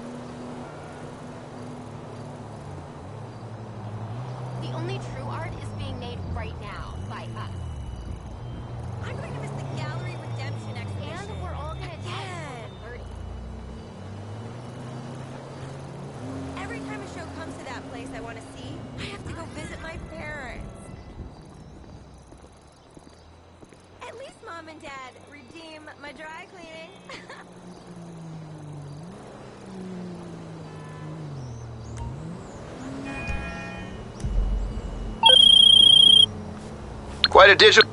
The only true art is being made right now by us. I'm going to miss the gallery redemption exhibition. And we're all going to die at 30. Every time a show comes to that place I want to see, I have to go visit my parents. At least Mom and Dad redeem my dry cleaning. Quite a digital.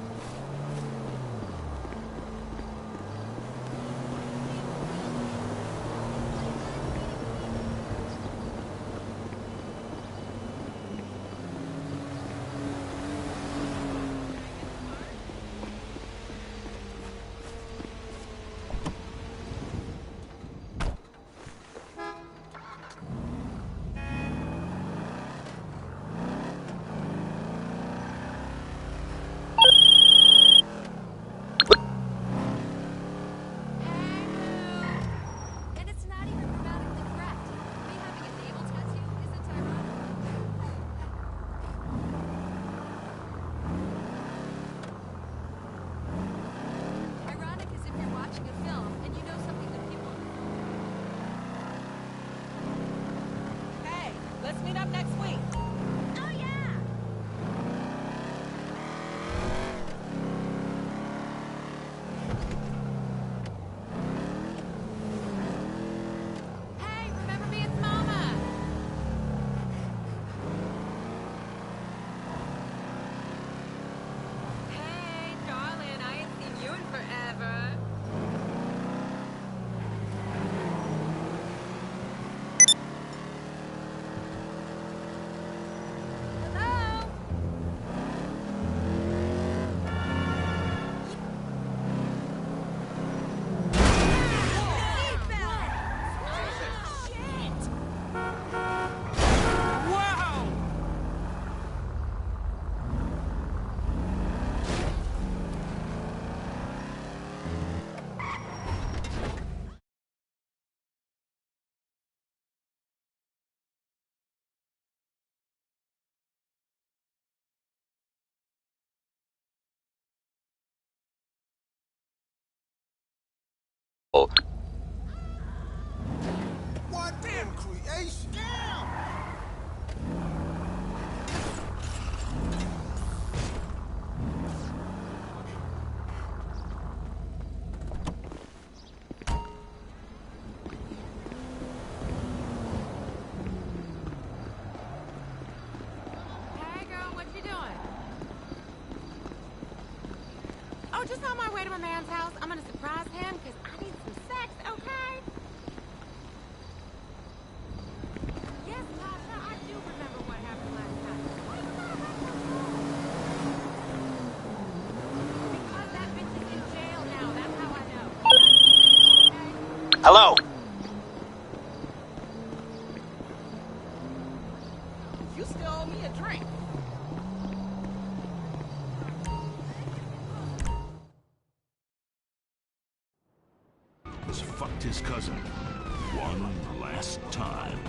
And it's not even grammatically correct. Me having a navel tattoo isn't ironic. Ironic as if you're watching a film and you know something that people... Hey, let's meet up next week. Oh, yeah! Hey, remember me? It's Mama! Hey, darling, I ain't seen you in forever. Hello? What damn creation? to my man's house, I'm gonna surprise him because I need some sex, okay? Yes, Tasha, I do remember what happened last night. Because that bitch is in jail now, that's how I know. Hello? You still owe me a drink. Has fucked his cousin one last time.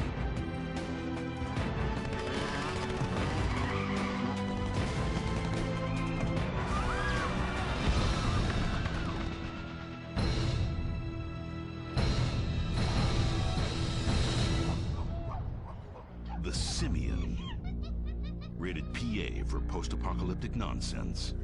The Simian. Rated PA for post-apocalyptic nonsense.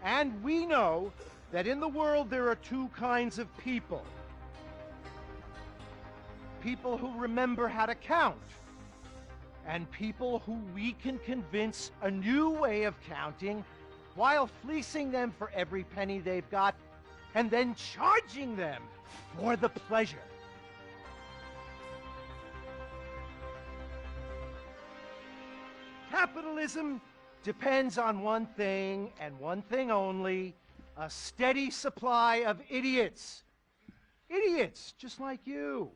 And we know that in the world there are two kinds of people. People who remember how to count, and people who we can convince a new way of counting while fleecing them for every penny they've got and then charging them for the pleasure. Capitalism depends on one thing and one thing only: a steady supply of idiots. Idiots just like you.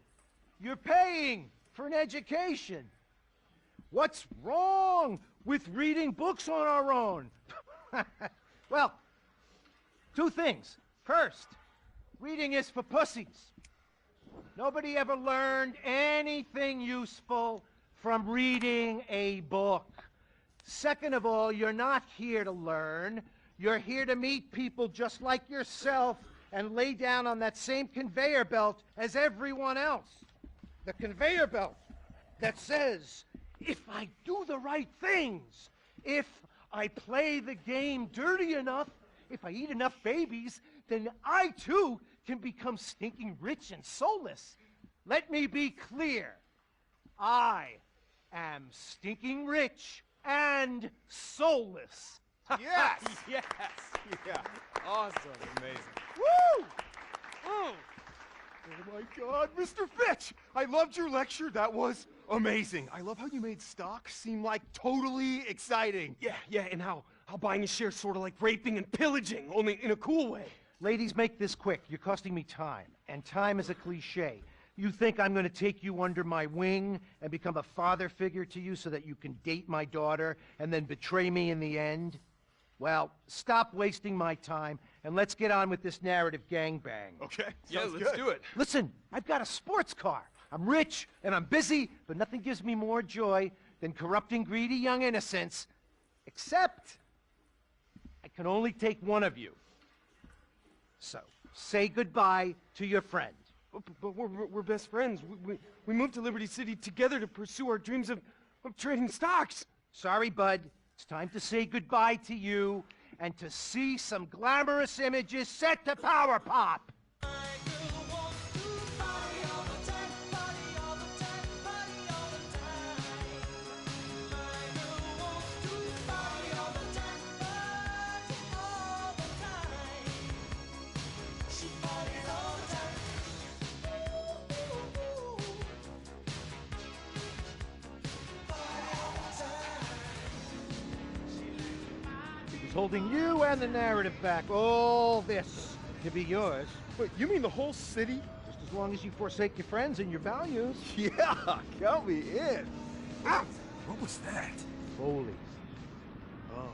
You're paying for an education. What's wrong with reading books on our own? Well, two things. First, reading is for pussies. Nobody ever learned anything useful from reading a book. Second of all, you're not here to learn. You're here to meet people just like yourself and lay down on that same conveyor belt as everyone else. The conveyor belt that says, if I do the right things, if I play the game dirty enough, if I eat enough babies, then I too can become stinking rich and soulless. Let me be clear. I am stinking rich and soulless. Yes! Yes! Yeah. Awesome. Amazing. Woo! Oh my God, Mr. Fitch! I loved your lecture. That was amazing. I love how you made stocks seem like totally exciting. Yeah, and how buying a share is sort of like raping and pillaging, only in a cool way. Ladies, make this quick. You're costing me time, and time is a cliche. You think I'm going to take you under my wing and become a father figure to you so that you can date my daughter and then betray me in the end? Well, stop wasting my time and let's get on with this narrative gangbang. Okay, yeah, let's do it. Listen, I've got a sports car. I'm rich and I'm busy, but nothing gives me more joy than corrupting greedy young innocents, except I can only take one of you. So, say goodbye to your friend. But we're best friends. We moved to Liberty City together to pursue our dreams of trading stocks. Sorry, bud. It's time to say goodbye to you and to see some glamorous images set to power pop. Holding you and the narrative back. All this to be yours. Wait, you mean the whole city? Just as long as you forsake your friends and your values. Yeah, count me in. Ah, what was that? Foley. Oh.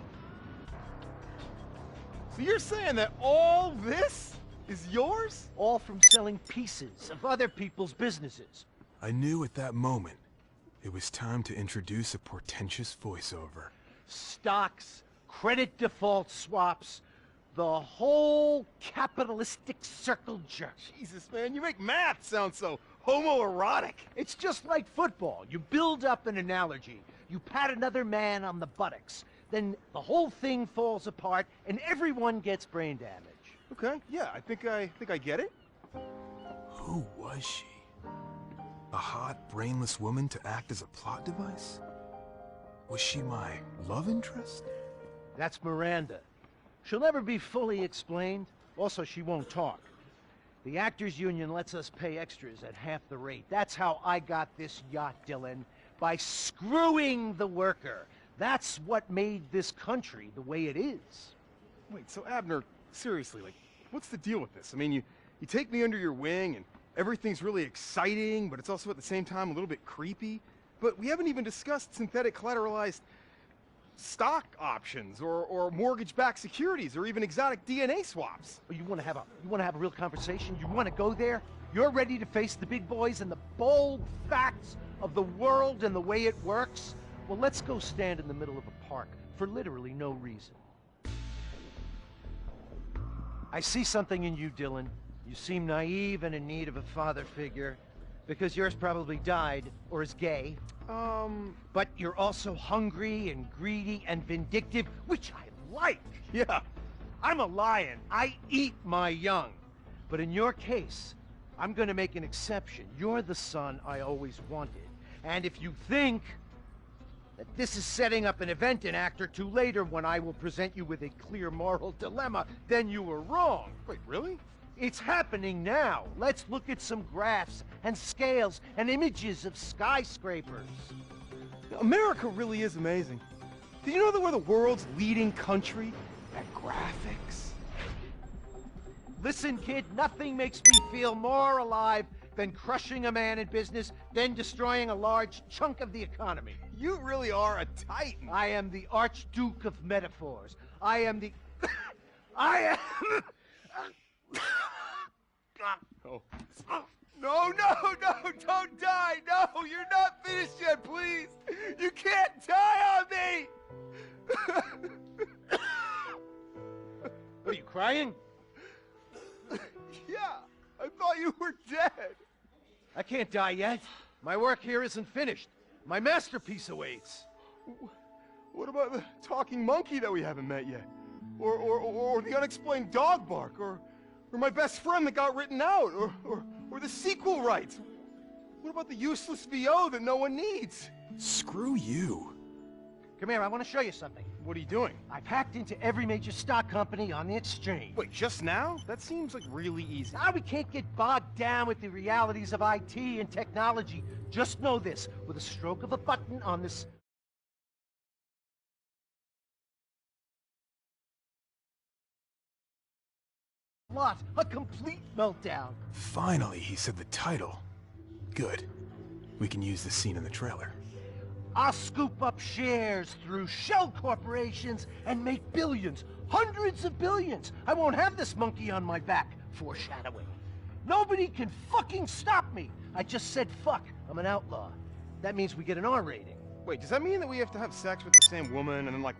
So you're saying that all this is yours? All from selling pieces of other people's businesses. I knew at that moment it was time to introduce a portentous voiceover. Stocks credit default swaps, the whole capitalistic circle jerk. Jesus, man, you make math sound so homoerotic. It's just like football. You build up an analogy, you pat another man on the buttocks, then the whole thing falls apart and everyone gets brain damage. Okay, yeah, I think I get it. Who was she? A hot, brainless woman to act as a plot device? Was she my love interest? That's Miranda. She'll never be fully explained. Also, she won't talk. The Actors Union lets us pay extras at half the rate. That's how I got this yacht, Dylan. By screwing the worker. That's what made this country the way it is. Wait, so Abner, seriously, like, what's the deal with this? I mean, you take me under your wing and everything's really exciting, but it's also at the same time a little bit creepy. But we haven't even discussed synthetic collateralized stock options or mortgage-backed securities or even exotic DNA swaps. You want to have a real conversation? You want to go there? You're ready to face the big boys and the bold facts of the world and the way it works? Well, let's go stand in the middle of a park for literally no reason. I see something in you, Dylan. You seem naive and in need of a father figure, because yours probably died or is gay. But you're also hungry and greedy and vindictive, which I like. Yeah. I'm a lion. I eat my young. But in your case, I'm gonna make an exception. You're the son I always wanted. And if you think that this is setting up an event in Act or Two later when I will present you with a clear moral dilemma, then you were wrong. Wait, really? It's happening now. Let's look at some graphs and scales and images of skyscrapers. America really is amazing. Did you know that we're the world's leading country at graphics? Listen, kid, nothing makes me feel more alive than crushing a man in business, then destroying a large chunk of the economy. You really are a titan. I am the Archduke of metaphors. I am the... I am... Oh. No, don't die! No, you're not finished yet, please! You can't die on me! What, are you crying? Yeah, I thought you were dead. I can't die yet. My work here isn't finished. My masterpiece awaits. What about the talking monkey that we haven't met yet? Or the unexplained dog bark? Or my best friend that got written out? Or the sequel rights? What about the useless VO that no one needs? Screw you. Come here, I want to show you something. What are you doing? I've hacked into every major stock company on the exchange. Wait, just now? That seems like really easy. Now we can't get bogged down with the realities of IT and technology. Just know this, with a stroke of a button on this... a complete meltdown. Finally, he said the title. Good. We can use the scene in the trailer. I'll scoop up shares through shell corporations and make billions, hundreds of billions. I won't have this monkey on my back. Foreshadowing. Nobody can fucking stop me. I just said fuck. I'm an outlaw. That means we get an R rating. Wait, does that mean that we have to have sex with the same woman and then, like...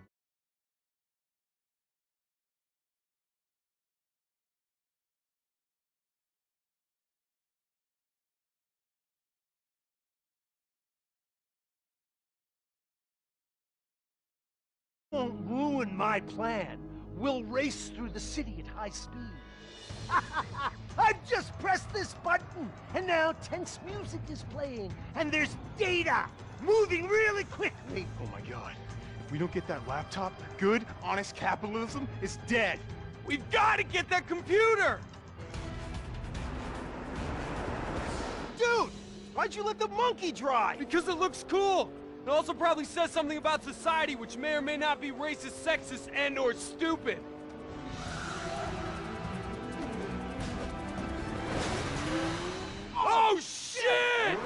Won't ruin my plan. We'll race through the city at high speed. I've just pressed this button, and now tense music is playing, and there's data moving really quickly. Oh my god. If we don't get that laptop, good, honest capitalism is dead. We've got to get that computer! Dude! Why'd you let the monkey drive? Because it looks cool! It also probably says something about society, which may or may not be racist, sexist, and or stupid. Oh, shit!